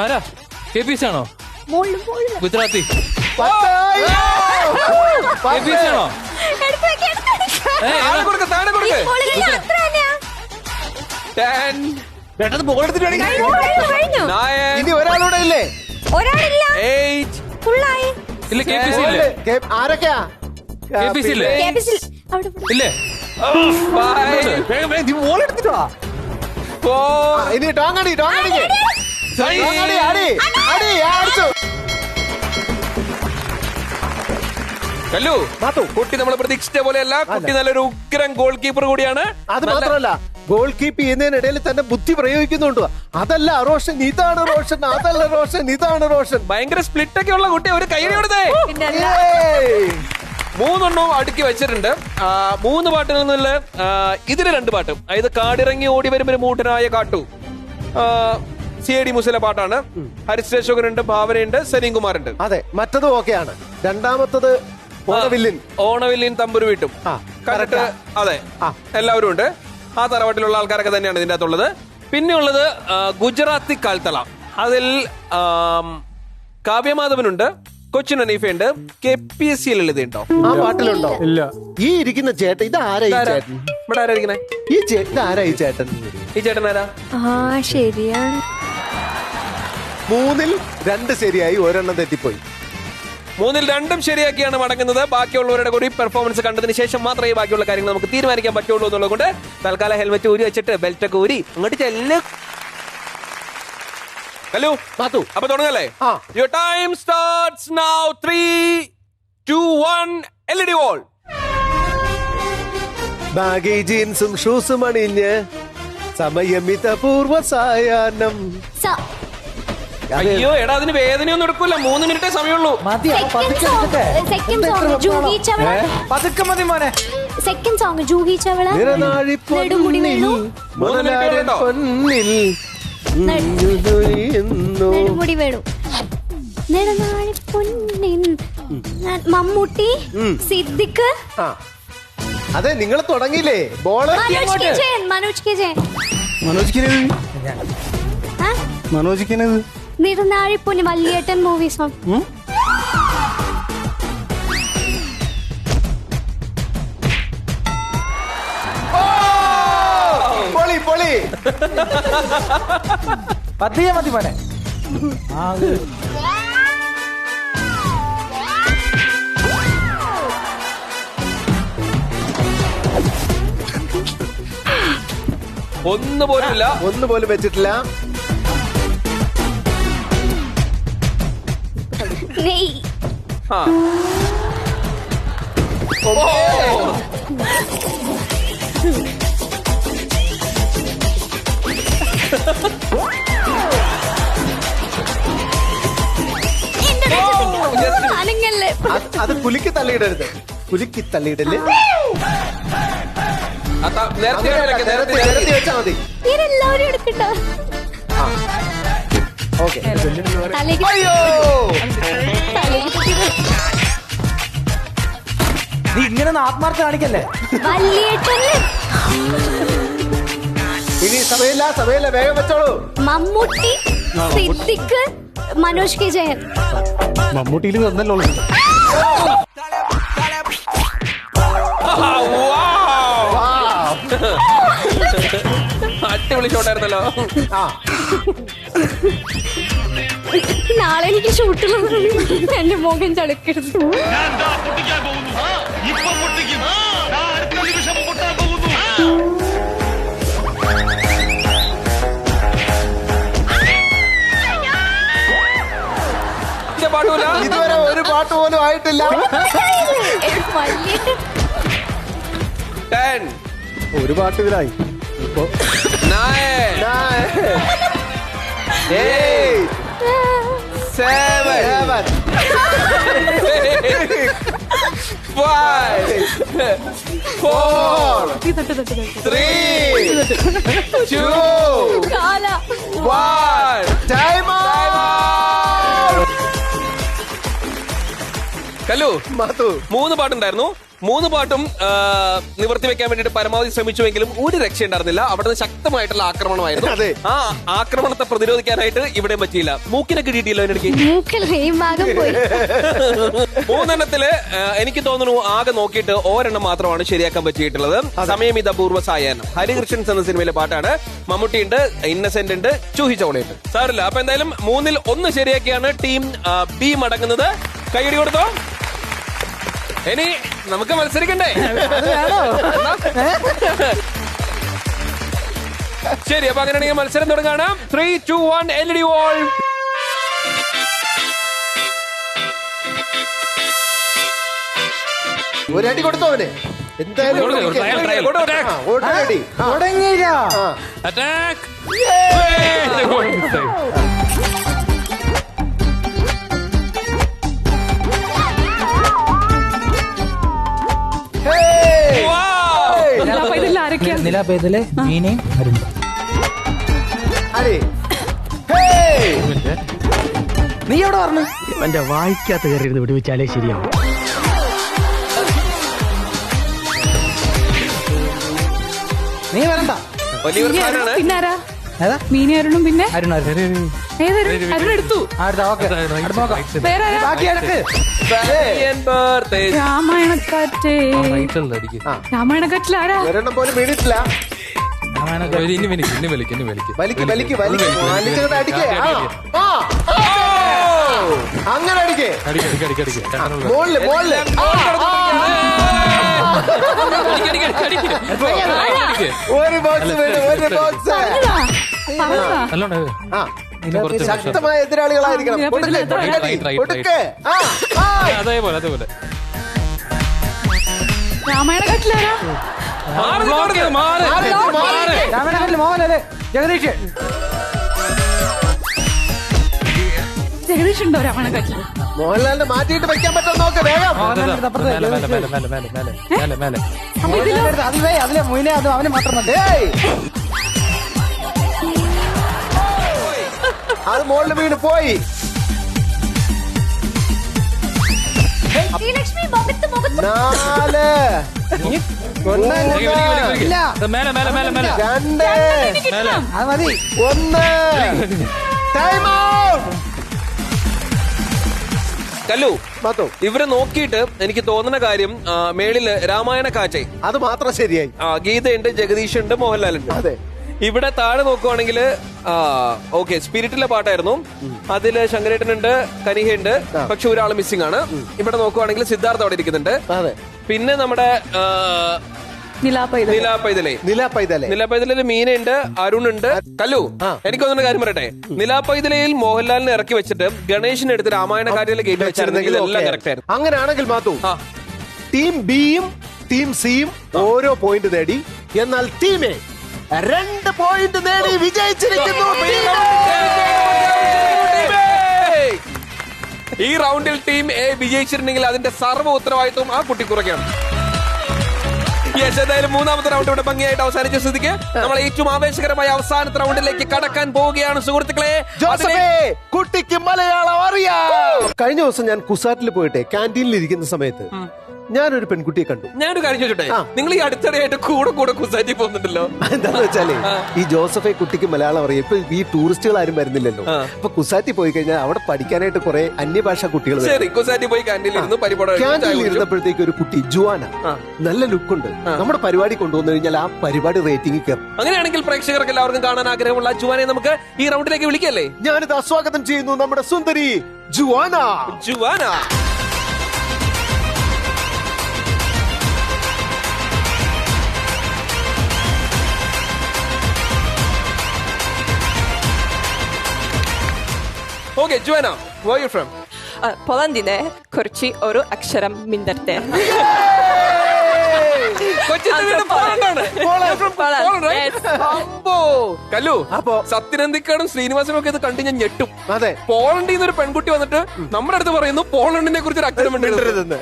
ആരാ KPC ആണോ? മുള്ളു മുള്ളു. ഗുജറാത്തി പത്തായി. KPC ആണോ? എടുത്ത് വെക്ക്, എടുത്ത് വെക്ക്. താഴെ കൊടുക്ക്, താഴെ കൊടുക്ക്. മുള്ളിൽ അത്ര തന്നെയാ. 10, പെട്ടെന്ന് ബോൾ എടുത്തിട്ട് കഴിഞ്ഞു, കഴിഞ്ഞു. 9, ഇനി ഒരാളൂടെ ഇല്ലേ? ഒരാളില്ല. 8, ഫുള്ളായി. ഇല്ല KPC ഇല്ലേ? ആരൊക്കെയാ? KPC ഇല്ലേ? കേബിസിൽ അവിടെ പോയി. ഇല്ലേ? 5, ബോൾ എടുത്തിട്ടോ 4, ഇനി ടോങ്ങടി അടിച്ചു. കല്ലു, കുട്ടി നമ്മൾ പ്രതീക്ഷിച്ച പോലെയല്ല. കുട്ടി നല്ലൊരു ഉഗ്രം ഗോൾ കീപ്പർ കൂടിയാണ്. അത് മാത്രമല്ല ഗോൾ കീപ്പ് ചെയ്യുന്നതിനിടയിൽ തന്നെ ബുദ്ധി പ്രയോഗിക്കുന്നുണ്ട്. അതല്ല റോഷൻ ഇതാണ് റോഷൻ, അതല്ല റോഷൻ ഇതാണ് റോഷൻ. ഭയങ്കര സ്പ്ലിറ്റ് ഒക്കെ ഉള്ള കുട്ടി. ഒരു കൈ കൊടുത്തേ. പിന്നല്ല. മൂന്നെണ്ണവും അടുക്കി വെച്ചിട്ടുണ്ട്. 3 പാട്ടിൽ നിന്നുള്ള ഇതിന് 2 പാട്ടും. അതായത് കാടിറങ്ങി ഓടി വരുമ്പോൾ മൂട്ടനായ കാട്ടു CID മുസല പാട്ടാണ്. ഹരിശ്രീ അശോകനുണ്ട്, ഭാവനയുണ്ട്, സലീം കുമാറുണ്ട്. അതെ, മറ്റതും ഓക്കെയാണ്. രണ്ടാമത്തത് ഓണവില്ലിൻ തമ്പുരു വീട്ടും കറക്റ്റ്. അതെ, എല്ലാവരും ഉണ്ട്. ആ തറവാട്ടിലുള്ള ആൾക്കാരൊക്കെ തന്നെയാണ് ഇതിന്റെ അകത്തുള്ളത്. പിന്നെയുള്ളത് ഗുജറാത്തി കാൽത്തള. അതിൽ കാവ്യമാധവനുണ്ട്, കൊച്ചിൻ അനീഫയുണ്ട്, KPSC ലളിതയുണ്ടോ? ആ പാട്ടിലുണ്ടോ? ഇല്ല. ഈ ഇരിക്കുന്ന ചേട്ടൻ ഇതാരാ? ഈ ചേട്ടൻ ഇവിടെ ആരായിരിക്കണേ? ഇതാരാ ഈ ചേട്ടൻ? ഈ ചേട്ടൻ ആരാ? ശരിയാണ്. 3-ൽ 2 ശരിയായി, ഒരെണ്ണം തെറ്റിപ്പോയി. 3-ൽ 2 ശരിയാക്കിയാണ് മടങ്ങുന്നത്. ബാക്കിയുള്ളവരുടെ കൂടി പെർഫോമൻസ് കണ്ടതിന് ശേഷം മാത്രമേ ബാക്കിയുള്ള കാര്യങ്ങൾ നമുക്ക് തീരുമാനിക്കാൻ പറ്റുള്ളൂ എന്നുള്ളത് കൊണ്ട് തൽക്കാലം ഹെൽമെറ്റ് ഊരി വെച്ചിട്ട് ബെൽറ്റ് ഒക്കെ ഊരി അങ്ങോട്ട് ചെല്ല്. ഹലോ അപ്പൊ തുടങ്ങല്ലേ? Your time starts now. 3, 2, 1. LED wall. Baggy ജീൻസും ഷൂസും അണിഞ്ഞ് സമയമിത പൂർവ്വ സായാഹ്നം. അയ്യോ എടാ, അതിന് വേദനയൊന്നും എടുക്കൂല. 3 മിനിറ്റേ സമയമുള്ളൂ. പതുക്കെ മതി മോനെ. സെക്കൻഡ് സോങ് ജൂഹി ചവള നിറനാഴി നെടുമുടി വേണു. മുതലാരൻ പൊന്നിൽ നെടുമുടി വേണു. നെടുനാഴി പൊന്നിൻ. മമ്മൂട്ടി, സിദ്ദിഖ്. അതെ, നിങ്ങൾ തുടങ്ങിയില്ലേ ബോള്? മനോജിക്കുന്നത് നിറനാഴി പൊന്നി വല്യേട്ടൻ മൂവി സോങ്. പൊളി പൊളി. പതിയെ മതി മോനെ. ഒന്നുപോലും വെച്ചിട്ടില്ല. ആ അനങ്ങല്ലേ അത് കുലുക്കി തള്ളിയിടരുത്, കുലുക്കി തള്ളിയിടല്. നേരത്തെ നേരത്തെ വെച്ചാൽ മതി. ഇവരെല്ലാവരും എടുക്കണ്ട. ഓക്കെ. തലയ്ക്ക് അയ്യോ തലയ്ക്ക് തട്ടിയത്. നീ ഇങ്ങനെ ആത്മാർത്ഥ കാണിക്കല്ലേ. വല്യേട്ടന് ഇനി സമയമില്ല, വേഗം വെച്ചോളൂ. മമ്മൂട്ടി, സിദ്ദിഖ്, മനോജ് കെ ജയൻ. മമ്മൂട്ടിയിൽ വന്നല്ലോ. അടിപൊളി ഷോട്ടായിരുന്നല്ലോ. നാളെ എനിക്ക് ഷൂട്ടുള്ളത്. എന്റെ മുഖം ചളുക്കരുത്. ഞാൻ ദാ പൊട്ടിക്കാൻ പോകുന്നു. ഇപ്പൊ പൊട്ടിക്കും. ദാ അടുത്ത നിമിഷം പൊട്ടാൻ പോകുന്നു. പാട്ടൂല ഇതുവരെ ഒരു പാട്ട് പോലും ആയിട്ടില്ല. വല്യേട്ടൻ 10 ഒരു പാട്ട് ഇതിലായി. ഇപ്പൊ 9 8 7 5 4 3 2 കാല 1 ടൈം കല്ലു മാത്തു. 3 പാട്ടുണ്ടായിരുന്നു. 3 പാട്ടും നിവർത്തി വെക്കാൻ വേണ്ടിട്ട് പരമാവധി ശ്രമിച്ചുവെങ്കിലും ഒരു രക്ഷ ഉണ്ടായിരുന്നില്ല. അവിടുന്ന് ശക്തമായിട്ടുള്ള ആക്രമണമായിരുന്നു. അതെ. ആ ആക്രമണത്തെ പ്രതിരോധിക്കാനായിട്ട് ഇവിടെ പറ്റിയില്ല. മൂക്കിനൊക്കെ കിട്ടിയില്ലോ അതിനിടയ്ക്ക്. മൂക്കിൽ ഈ ഭാഗം പോയി. 3 എനിക്ക് തോന്നുന്നു ആകെ നോക്കിയിട്ട് ഒരെണ്ണം മാത്രമാണ് ശരിയാക്കാൻ പറ്റിയിട്ടുള്ളത്. സമയം ഇത് അപൂർവ സായാഹ്നം, ഹരികൃഷ്ണൻസ് എന്ന സിനിമയിലെ പാട്ടാണ്. മമ്മൂട്ടി ഉണ്ട്, ഇന്നസെന്റ് ഉണ്ട്, ചൂഹി ചൗളയുണ്ട്. സാറില്ല. അപ്പൊ എന്തായാലും 3-ൽ 1 ശരിയാക്കിയാണ് ടീം ബി മടങ്ങുന്നത്. കൈയടി കൊടുത്തോ. ഇനി നമുക്ക് മത്സരിക്കണ്ടേ? ശരി, അപ്പൊ അങ്ങനെയാണെങ്കിൽ മത്സരം തുടങ്ങാണ്. 3, 2, 1 LED wall. ഒരടി കൊടുത്തോ അവന്. എന്തായാലും തുടങ്ങിയില്ല. അറ്റാക്ക്. നിലാപേതലെ മീനയും അരുണ്ട്. നീ എവിടെ പറഞ്ഞു? എന്റെ വായിക്കാത്ത കയറിയിരുന്ന് വിടുവിച്ചാലേ ശരിയാവും. നീ വരണ്ട. വലിയൊരു സാധനമാണ്. പിന്നാരാ? ഏതാ? മീനി അരുണും പിന്നെ അരുൺ ഏതൊരു അരുൺ എടുത്തു. ഓക്കെ വേറെ ആരാ? ബാക്കി എടുക്ക്. രാമായണക്കാറ്റ്. രാമായണക്കാറ്റിൽ ആരാ? ഒരെണ്ണം പോലും വീണിട്ടില്ല. വലിക്ക് വലിച്ചങ്ങോട്ട് അടിക്കേ. അങ്ങനെ അടിക്കേ. മോളില് ഒരു ബോക്സ് വീണ്, ഒരു ബോക്സ്. ശക്തമായ എതിരാളികളായിരിക്കണം. കൊടുക്ക്. അതേപോലെ രാമായണക്കാറ്റിലാരാ? രാമനഗറിൽ മോഹൻലാല്, ജഗദീഷ്. ജഗദീഷ് ഉണ്ടോ രാമായണക്കാറ്റില്? മോഹൻലാലിനെ മാറ്റിയിട്ട് വെക്കാൻ പറ്റും നോക്ക് വേഗം. അതിലെ മൊയിനെ അത് അവന് മാത്രം മതി. അത് മോളിൽ വീണ് പോയി. ശ്രീലക്ഷ്മി മുഖത്ത് 4 3 2 അത് മതി. 1 ടൈം ഔട്ട്. കല്ലു മാത്തു, ഇവരെ നോക്കിയിട്ട് എനിക്ക് തോന്നുന്ന കാര്യം മേളില് രാമായണ കാഴ്ച അത് മാത്രം ശരിയായി. ഗീതയുണ്ട്, ജഗദീഷ് ഉണ്ട്, മോഹൻലാലുണ്ട്. അതെ. ഇവിടെ താഴെ നോക്കുവാണെങ്കിൽ ഓക്കെ സ്പിരിറ്റിലെ പാട്ടായിരുന്നു. അതില് ശങ്കരേട്ടനുണ്ട്, കനിഹയുണ്ട്, പക്ഷെ ഒരാൾ മിസ്സിംഗ് ആണ്. ഇവിടെ നോക്കുവാണെങ്കിൽ സിദ്ധാർത്ഥ അവിടെ ഇരിക്കുന്നുണ്ട്. അതെ. പിന്നെ നമ്മുടെ നിലാപൈതലേ നിലാപൈതലയിൽ മീനുണ്ട്, അരുണുണ്ട്, കല്ലു. എനിക്ക് തോന്നുന്ന കാര്യം പറയട്ടെ, നിലാപൈതലയിൽ മോഹൻലാലിനെ ഇറക്കി വെച്ചിട്ട് ഗണേഷിനെ എടുത്ത് രാമായണ കാര്യത്തിൽ കയറ്റി വെച്ചിരുന്നെങ്കിൽ എല്ലാം കറക്റ്റ് ആയിരുന്നു. അങ്ങനെയാണെങ്കിൽ മാത്തു ടീം ബിയും ടീം സിയും ഓരോ പോയിന്റ് നേടി, എന്നാൽ ടീം എ 2 പോയിന്റ് നേടി വിജയിച്ചിരിക്കുന്നു. ഈ റൗണ്ടിൽ ടീം എ വിജയിച്ചിട്ടുണ്ടെങ്കിൽ അതിന്റെ സർവ്വ ഉത്തരവാദിത്വം ആ കുട്ടി കുറയ്ക്കണം. ഏതായാലും മൂന്നാമത്തെ റൗണ്ട് ഇവിടെ ഭംഗിയായിട്ട് അവസാനിച്ച സ്ഥിതിക്ക് നമ്മൾ ഏറ്റവും ആവേശകരമായ അവസാനത്തെ റൗണ്ടിലേക്ക് കടക്കാൻ പോവുകയാണ് സുഹൃത്തുക്കളെ. കുട്ടിക്ക് മലയാളം അറിയാം. കഴിഞ്ഞ ദിവസം ഞാൻ കുസാറ്റിൽ പോയിട്ടെ ക്യാൻറ്റീനിൽ ഇരിക്കുന്ന സമയത്ത് ഞാനൊരു പെൺകുട്ടിയെ കണ്ടു. ഞാനൊരു കാര്യം ചോദിച്ചോട്ടെ, നിങ്ങൾ ഈ അടുത്തിടെയായിട്ട് കൂടെ കുസാറ്റി പോകുന്നുണ്ടല്ലോ, എന്താന്ന് വെച്ചാലേ ഈ ജോസഫെ കുട്ടിക്ക് മലയാളം അറിയാം. ഇപ്പൊ ഈ ടൂറിസ്റ്റുകൾ ആരും വരുന്നില്ലല്ലോ. അപ്പൊ കുസാറ്റി പോയി കഴിഞ്ഞാൽ അവിടെ പഠിക്കാനായിട്ട് കുറെ അന്യഭാഷാ കുട്ടികൾ. കുസാറ്റി പോയി ക്യാൻറ്റീനിൽ ഇരുന്നപ്പോഴത്തേക്ക് ഒരു കുട്ടി ജുവാന, നല്ല ലുക്കുണ്ട്. നമ്മുടെ പരിപാടി കൊണ്ടുവന്നു കഴിഞ്ഞാൽ ആ പരിപാടി റേറ്റിംഗ് കയറും. അങ്ങനെയാണെങ്കിൽ പ്രേക്ഷകർക്ക് എല്ലാവർക്കും കാണാൻ ആഗ്രഹമുള്ള ജുവാനെ നമുക്ക് ഈ റൗണ്ടിലേക്ക് വിളിക്കല്ലേ? ഞാനിത് സ്വാഗതം ചെയ്യുന്നു നമ്മുടെ സുന്ദരി Joanna. Okay, Joanna, where are you from? പോളണ്ടിനെ കുറച്ച് ഒരു അക്ഷരം മിണ്ടട്ടെ. കല്ലു, സത്യനന്ദിക്കാടും ശ്രീനിവാസനും ഒക്കെ ഇത് കണ്ട് ഞാൻ ഞെട്ടും. അതെ, പോളണ്ടിൽ നിന്ന് ഒരു പെൺകുട്ടി വന്നിട്ട് നമ്മുടെ അടുത്ത് പറയുന്നു പോളണ്ടിനെ കുറിച്ച് ഒരു അക്ഷരം മിണ്ടരുതെന്ന്.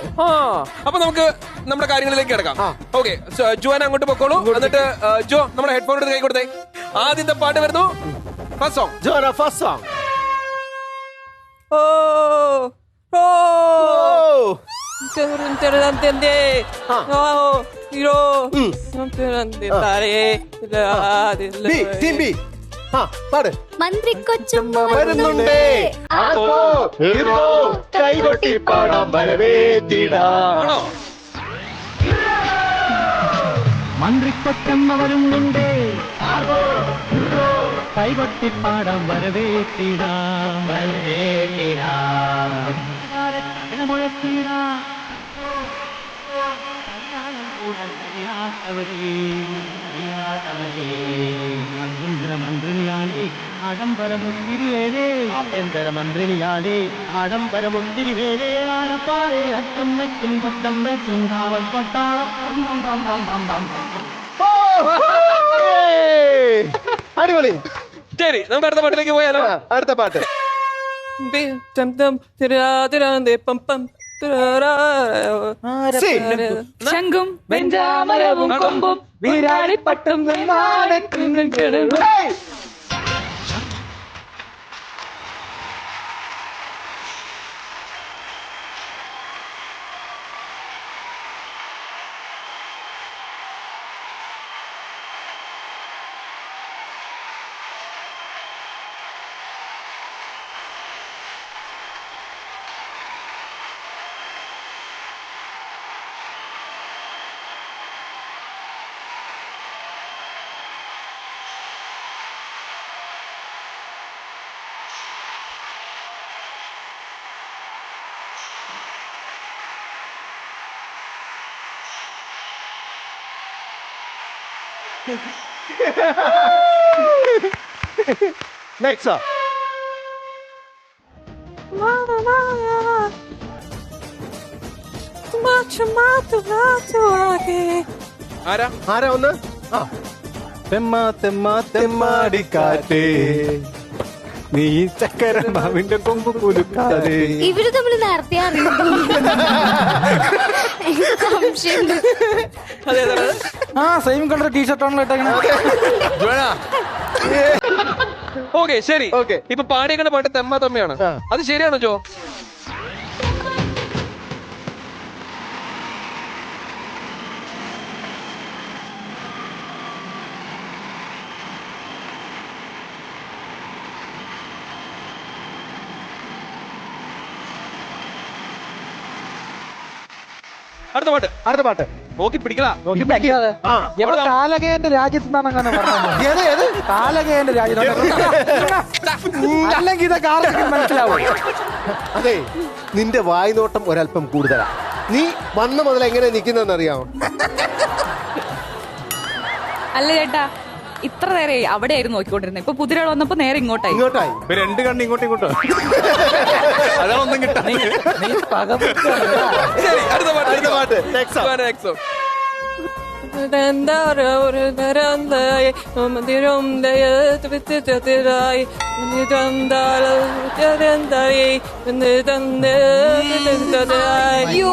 അപ്പൊ നമുക്ക് നമ്മുടെ കാര്യങ്ങളിലേക്ക് കിടക്കാം. ഓക്കെ, ജോന അങ്ങോട്ട് പൊക്കോളൂ. എന്നിട്ട് ജോ നമ്മുടെ ഹെഡ്ഫോൺ എടുത്ത് കൈ കൊടുത്തേ. ആദ്യത്തെ പാട്ട് വരുന്നു. First song. Joanna, first song. മന്ത്രിക്കൊച്ചുമ്മ വരുന്നുണ്ടേ. കൈകൊട്ടി പാടാൻ വരവേറ്റിടാം. മന്ത്രിക്കൊച്ചമ്മ വരുന്നുണ്ടേ, കൈകൊട്ടിപ്പാടാം വരവേറ്റിടാം. മന്ത്രിയാണേ ആഡംബരമുന്തിരിവേരേ, മന്ത്രിയാണേ ആഡംബരമുന്തിരിവേരേ. ആനപ്പാറേ അറ്റം വെച്ചും പട്ടം വെച്ചും കാവൽ കൊട്ടാളം. അടിപൊളി. ശരി, നമുക്ക് അടുത്ത പാട്ടിലേക്ക് പോയാലോ? അടുത്ത പാട്ട്. ശംഖും വെഞ്ചാമരവും കൊമ്പും വീരാളിപ്പട്ടും Next up. ആരാ ഒന്ന്? തെമ്മാടിക്കാറ്റേ നീ ചക്കര മാവിന്റെ കൊമ്പ് കുലുക്കാതെ. ഇവര് തമ്മിൽ നേരത്തെ അറിയുന്നു. സെയിം കളർ ടീഷർട്ട് ആണല്ലോ ഇട്ടേക്കണേ. ഓക്കെ, ശരി. ഇപ്പൊ പാടിയേക്കണ പാട്ട് തെമ്മ തമ്മയാണ്. അത് ശരിയാണോ ജോ? അടുത്ത പാട്ട് നോക്കി പിടിക്കലാ. കാലകേന്റെ രാജ്യത്ത് നിന്നാണ് അങ്ങനെ പറഞ്ഞത്. കാലകേന്റെ രാജ്യത്ത് അല്ലെങ്കിൽ ഇതൊക്കെ ആർക്കും മനസ്സിലാവും. അതെ, നിന്റെ വായ്നോട്ടം ഒരല്പം കൂടുതലാ. നീ വന്ന മുതൽ എങ്ങനെ നിൽക്കുന്നറിയാമോ? അല്ല ചേട്ടാ ഇത്ര നേരെ അവിടെ ആയിരുന്നു നോക്കിക്കൊണ്ടിരുന്നത്. ഇപ്പൊ പുതിയ വന്നപ്പോ നേരെ ഇങ്ങോട്ടായി. ഇങ്ങോട്ടായി. രണ്ട് കണ്ണ് ഇങ്ങോട്ടും ഇങ്ങോട്ടോ. അതാണൊന്നും കിട്ടാ. ശരി, അടുത്ത പാട്ട്. Next song. Next song. അയ്യോ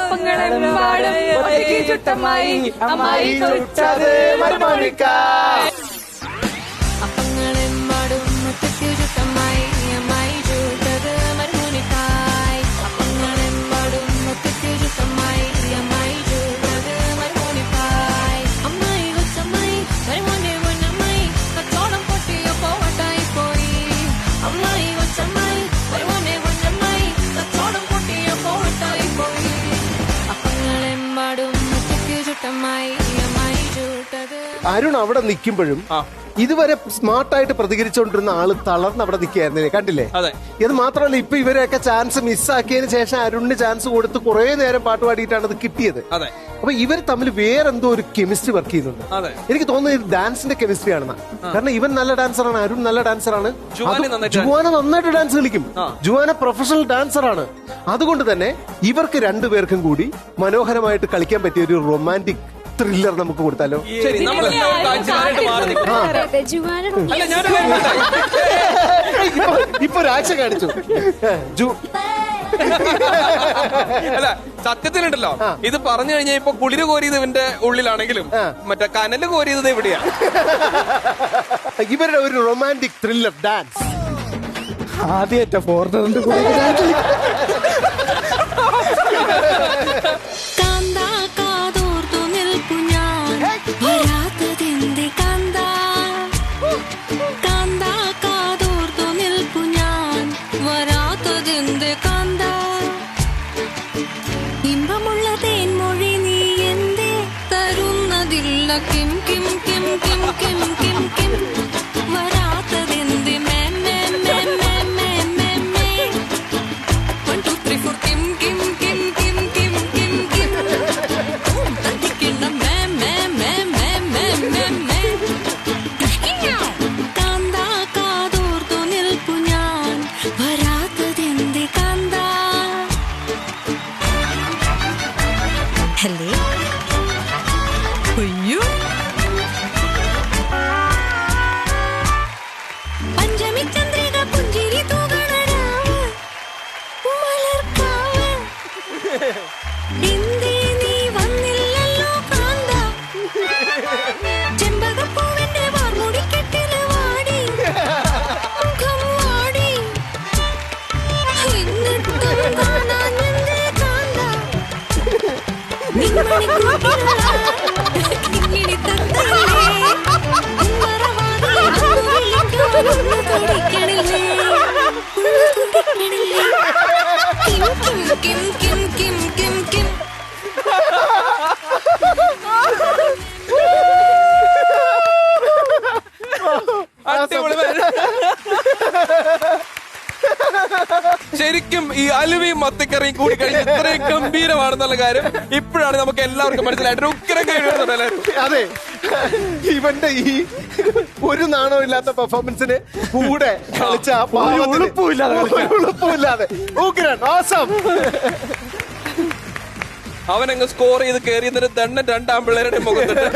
അപ്പങ്ങളെമ്പാടും ഒതുക്കി ചുട്ടമായി അമ്മായി ചുട്ടത് മരുമോനിക്കായി. അപ്പങ്ങളെമ്പാടും ഒതുക്കി ചുട്ടമായി അമ്മായി ചുട്ടത് മരുമോനിക്കായി. അപ്പങ്ങളെമ്പാടും ഒതുക്കി ചുട്ടമായി അമ്മായി ചുട്ടത് മരുമോനിക്കായി. അമ്മായി കൊച്ചമ്മായി മരുമോന്റെ പൊന്നമ്മായി കച്ചോടം പൊട്ടിയപ്പോ വട്ടായി പോയി. അമ്മായി കൊച്ചമ്മായി മരുമോന്റെ പൊന്നമ്മായി കച്ചോടം പൊട്ടിയപ്പോ വട്ടായി പോയി. അപ്പങ്ങളെമ്പാടും ഒതുക്കി ചുട്ടമായി അമ്മായി ചുട്ടത്. അരുൺ അവിടെ നിൽക്കുമ്പോഴും ഇതുവരെ സ്മാർട്ടായിട്ട് പ്രതികരിച്ചുകൊണ്ടിരുന്ന ആള് തളർന്ന് അവിടെ നിൽക്കുകയായിരുന്നില്ലേ, കണ്ടില്ലേ? അതെ. ഇത് മാത്രമല്ല, ഇപ്പൊ ഇവരെയൊക്കെ ചാൻസ് മിസ്സാക്കിയതിന് ശേഷം അരുണിന് ചാൻസ് കൊടുത്ത് കുറെ നേരം പാട്ട് പാടിയിട്ടാണ് ഇത് കിട്ടിയത്. അതെ. അപ്പൊ ഇവർ തമ്മിൽ വേറെന്തോ ഒരു കെമിസ്ട്രി വർക്ക് ചെയ്യുന്നുണ്ട്. അതെ. എനിക്ക് തോന്നുന്നത് ഇത് ഡാൻസിന്റെ കെമിസ്ട്രി ആണെന്നാ. കാരണം ഇവൻ നല്ല ഡാൻസറാണ്, അരുൺ നല്ല ഡാൻസറാണ്. ജുവാന നന്നായിട്ട് ഡാൻസ് കളിക്കും. ജുവാന പ്രൊഫഷണൽ ഡാൻസറാണ്. അതുകൊണ്ട് തന്നെ ഇവർക്ക് രണ്ടുപേർക്കും കൂടി മനോഹരമായിട്ട് കളിക്കാൻ പറ്റിയ ഒരു റൊമാൻറ്റിക് ത്രില്ലർ നമുക്ക് കൊടുത്താലോ? ശരി, നമ്മളെല്ലാവരും കാഴ്ചക്കാരായിട്ട് മാറി നിൽക്കും. അല്ല, ഞാനൊരു കാര്യം പറയട്ടെ? ഇപ്പൊ ഒരാഴ്ച കാണിച്ചു. അല്ല, സത്യത്തിലുണ്ടല്ലോ, ഇത് പറഞ്ഞു കഴിഞ്ഞാൽ ഇപ്പൊ കുളിര് കോരിയത് ഇവന്റെ ഉള്ളിലാണെങ്കിലും മറ്റേ കനല് കോരിയത് എവിടെയാ? ഇവരുടെ ഒരു റൊമാൻറ്റിക് ത്രില്ലർ ഡാൻസ് ആദ്യമായിട്ട ഫോർണറിന്റെ കൂടെ ഇമ്പമുള്ള തേൻമൊഴി നീ എന്തേ തരുന്നതില്ല കിം കിം കിം കിം കിം കിം കിം വരാത്തതെന്ത് മേ മേ മേ മേ മേ മേ മേ 1 2 3 4 കിം കിം കിം കിം കിം കിം കിം തട്ടിക്കിണ്ട മേ മേ മേ മേ മേ മേ മേ കാന്താ കാതോർത്തു നിൽപ്പു ഞാൻ വരാത്തതെന്ത് കാന്താ. ഹലോ അയ്യോ പഞ്ചമി ചന്ദ്രിക പുഞ്ചിരി തൂകണരാവ് മലർക്കാവ് എന്തേ നീ വന്നില്ലല്ലോ കാന്ത ചെമ്പകപ്പൂവിന്റെ വാർമുടിക്കെട്ടില് വാടി മുഖം വാടി എന്നിട്ടും കാണാഞ്ഞെന്തേ കാന്ത കിങ്ങിണി തത്തല്ലേ മറവാതെ വിളിക്കാനൊന്ന് തുടിക്കണില്ലേ കിം കിം കിം കിം കിം. ശരിക്കും ഈ അലുവയും മത്തിക്കറിയും കൂടി കഴിഞ്ഞ് ഇത്രയും ഗംഭീരമാണെന്നുള്ള കാര്യം ഇപ്പോഴാണ് നമുക്ക് എല്ലാവർക്കും മനസ്സിലായിട്ട് ഉഗ്രം കഴിയുന്നുണ്ടല്ലേ? അതെ, ഇവന്റെ ഈ ഒരു നാണമില്ലാത്ത പെർഫോമൻസിന് കൂടെ കളിച്ച ഉളുപ്പില്ലാതെ ഉഗ്രൻ ഓസം. അവനങ്ങ് സ്കോർ ചെയ്ത് കയറിയതിന് തന്നെ രണ്ടാം പിള്ളേരുടെ മുഖത്തിട്ട്.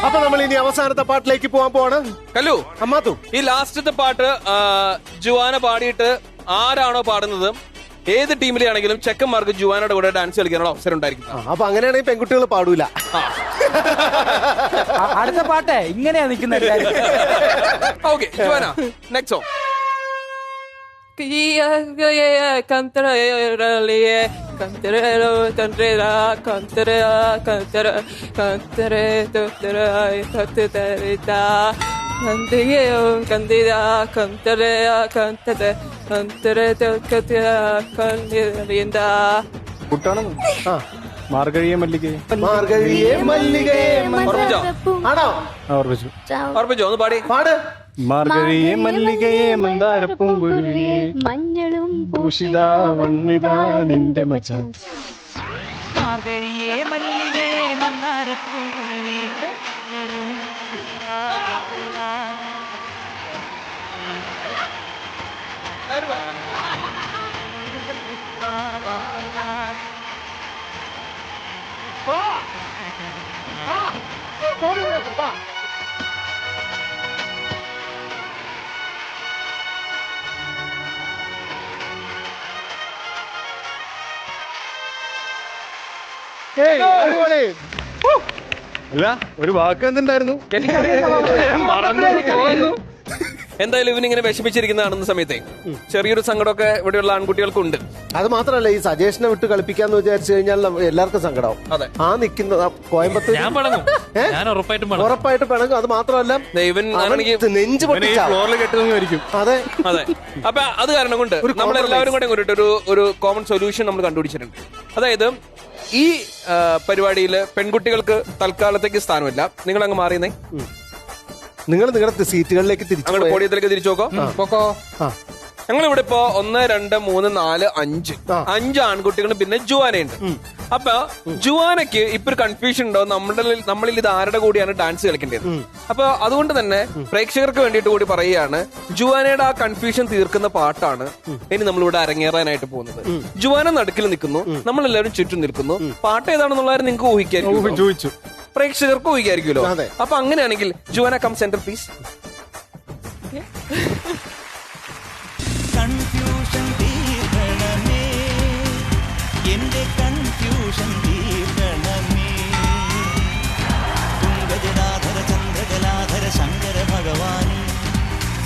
അപ്പൊ നമ്മൾ ഇനി അവസാനത്തെ പാട്ടിലേക്ക് പോകാൻ പോവാണ്. കല്ലു, അമ്മാത്തു, ഈ ലാസ്റ്റത്തെ പാട്ട് ജുവാന പാടിയിട്ട് ആരാണോ പാടുന്നത്, ഏത് ടീമിലെ ആണെങ്കിലും ചെക്കന്മാർക്ക് ജുവാനയുടെ കൂടെ ഡാൻസ് കളിക്കാനുള്ള അവസരം ഉണ്ടായിരിക്കും. അപ്പൊ അങ്ങനെയാണെങ്കിൽ പെൺകുട്ടികൾ പാടൂല. അടുത്ത പാട്ടേ ഇങ്ങനെയാ നിൽക്കുന്നത്. Okay, Joanna next song. മാർഗഴിയെ മല്ലികയെ മാർഗഴിയെ മല്ലികയെ ആണോ? ഓർമ്മിച്ചോ? ഒന്ന് പാടി. പാട്. മാർഗഴിയെ മല്ലികയെ മന്ദാരപ്പൂങ്കുരുവിയെ മഞ്ഞളും പൂഷിതാ വന്നിതാ നിന്റെ മച്ചാൻ. മാർഗഴിയെ മല്ലികയെ അല്ല ഒരു വാക്ക് എന്തുണ്ടായിരുന്നു? എന്തായാലും ഇവനിങ്ങനെ വിഷമിച്ചിരിക്കുന്ന കാണുന്ന സമയത്തെ ചെറിയൊരു സങ്കടമൊക്കെ ഇവിടെയുള്ള ആൺകുട്ടികൾക്കുണ്ട്. അത് മാത്രമല്ല ഈ സജേഷനെ വിട്ട് കളിപ്പിക്കാന്ന് വിചാരിച്ചു കഴിഞ്ഞാൽ എല്ലാവർക്കും സങ്കടാവും. അതെ. ആ നിൽക്കുന്ന കോയമ്പത്തൂർ ഉറപ്പായിട്ട് പിണങ്ങും. അത് മാത്രമല്ല ഇവൻ നെഞ്ച് പൊട്ടിച്ച ഫ്ലോറിൽ കെട്ടുന്നതായിരിക്കും. അതെ അതെ. അപ്പൊ അത് കാരണം കൊണ്ട് നമ്മളെല്ലാവരും കൂടെ കൂടിയിട്ട് ഒരു കോമൺ സൊല്യൂഷൻ നമ്മൾ കണ്ടുപിടിച്ചിട്ടുണ്ട്. അതായത് ഈ പരിപാടിയിൽ പെൺകുട്ടികൾക്ക് തൽക്കാലത്തേക്ക് സ്ഥാനമില്ല. നിങ്ങൾ അങ്ങ് മാറിയെന്നേ, നിങ്ങൾ നിങ്ങളുടെ സീറ്റുകളിലേക്ക് അങ്ങോട്ട് പോഡിയത്തിലേക്ക് തിരിച്ചു നോക്കോ. ഞങ്ങളിവിടെ ഇപ്പോ 1, 2, 3, 4, 5 ആൺകുട്ടികളും പിന്നെ ജുവാനയുണ്ട്. അപ്പൊ ജുവാനയ്ക്ക് ഇപ്പൊ ഒരു കൺഫ്യൂഷൻ ഉണ്ടോ, നമ്മളിൽ ഇത് ആരുടെ കൂടിയാണ് ഡാൻസ് കളിക്കേണ്ടത്. അപ്പൊ അതുകൊണ്ട് തന്നെ പ്രേക്ഷകർക്ക് വേണ്ടിയിട്ട് കൂടി പറയുകയാണ്, ജുവാനയുടെ ആ കൺഫ്യൂഷൻ തീർക്കുന്ന പാട്ടാണ് ഇനി നമ്മളിവിടെ അരങ്ങേറാനായിട്ട് പോകുന്നത്. ജുവാന നടുക്കിൽ നിൽക്കുന്നു, നമ്മളെല്ലാവരും ചുറ്റും നിൽക്കുന്നു. പാട്ട് ഏതാണെന്നുള്ളത് നിങ്ങൾക്ക് ഊഹിക്കായിരിക്കും, ചോദിച്ചു പ്രേക്ഷകർക്ക് ഊഹിക്കായിരിക്കുമല്ലോ. അപ്പൊ അങ്ങനെയാണെങ്കിൽ Joanna come centre please. Confusion തീർക്കണമേ, എന്റെ കൺഫ്യൂഷൻ തീർക്കണമേ. തുംഗജടാധര ചന്ദ്രകലാധര ശങ്കര ഭഗവാനെ,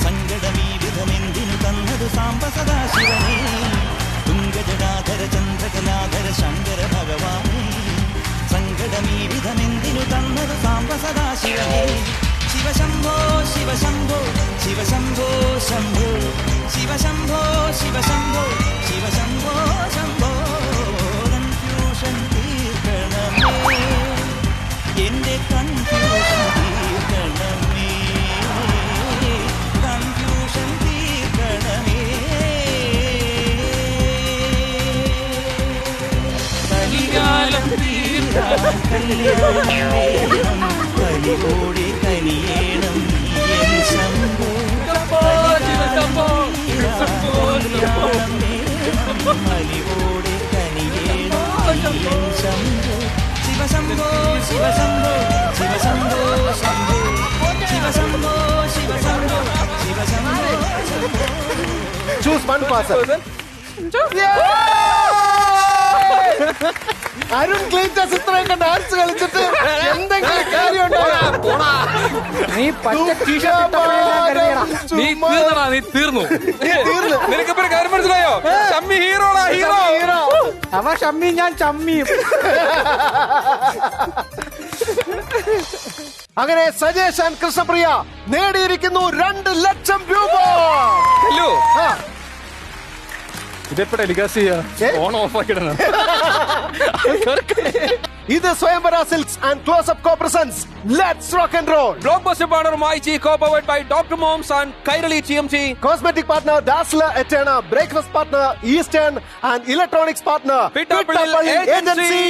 സങ്കടമീ വിധമെന്തിനു തന്നതു സാംബ സദാശിവനെ. തുംഗജടാധര ചന്ദ്രകലാധര ശങ്കര ഭഗവാനെ, സങ്കടമീ വിധമെന്തിനു തന്നതു സാംബ സദാശിവനെ. ശിവശംഭോ ശിവശംഭോ ശിവശംഭോ ശംഭോ, ശിവശംഭോ ശിവശംഭോ ശിവശംഭോ ശംഭോ. കൺഫ്യൂഷൻ തീർക്കണമേ, എന്റെ കൺഫ്യൂഷൻ തീർക്കണമേ, കൺഫ്യൂഷൻ തീർക്കണമേ. കലികാലം തീർക്കാൻ കല്യാണം, കലിയോടെ കനിയേണം എൻ ശംഭോ. മലിയോടെ കനിയേണം എൻ ശംഭോ. ശിവശംഭോ ശിവശംഭോ ശിവശംഭോ ശംഭോ, ശിവശംഭോ ശിവശംഭോ ശിവശംഭോ ശംഭോ. Choose one passer. Arun Cletus ഇത്രയൊക്കെ ഡാൻസ് കളിച്ചിട്ട് എന്തെങ്കിലും കാര്യമുണ്ടോ? നീ പച്ച ടീഷർട്ട് നീ തീർന്നു. നിനക്കിപ്പോ ഒരു കാര്യം മനസ്സിലായോ? ഷമ്മി ഹീറോടാ, ഹീറോ. അവ ഷമ്മി, ഞാൻ ചമ്മിയും. അങ്ങനെ സജേഷ് ആൻഡ് കൃഷ്ണപ്രിയ നേടിയിരിക്കുന്നു 2 ലക്ഷം രൂപ. ഹലോ, ഇതെപ്പോ ടെലികാസ്റ്റ് ചെയ്യാ? ഫോൺ ഓഫ് ആക്കിയിടണം. ഇത് Swayamvara silks and close up co presence let's rock and roll. Blockbuster partner myG, co-powered by Dr. Moms and Kairali TMT. Cosmetic partner Dazzler Eterna. Breakfast partner Eastern and electronics partner Pittapalli Agency.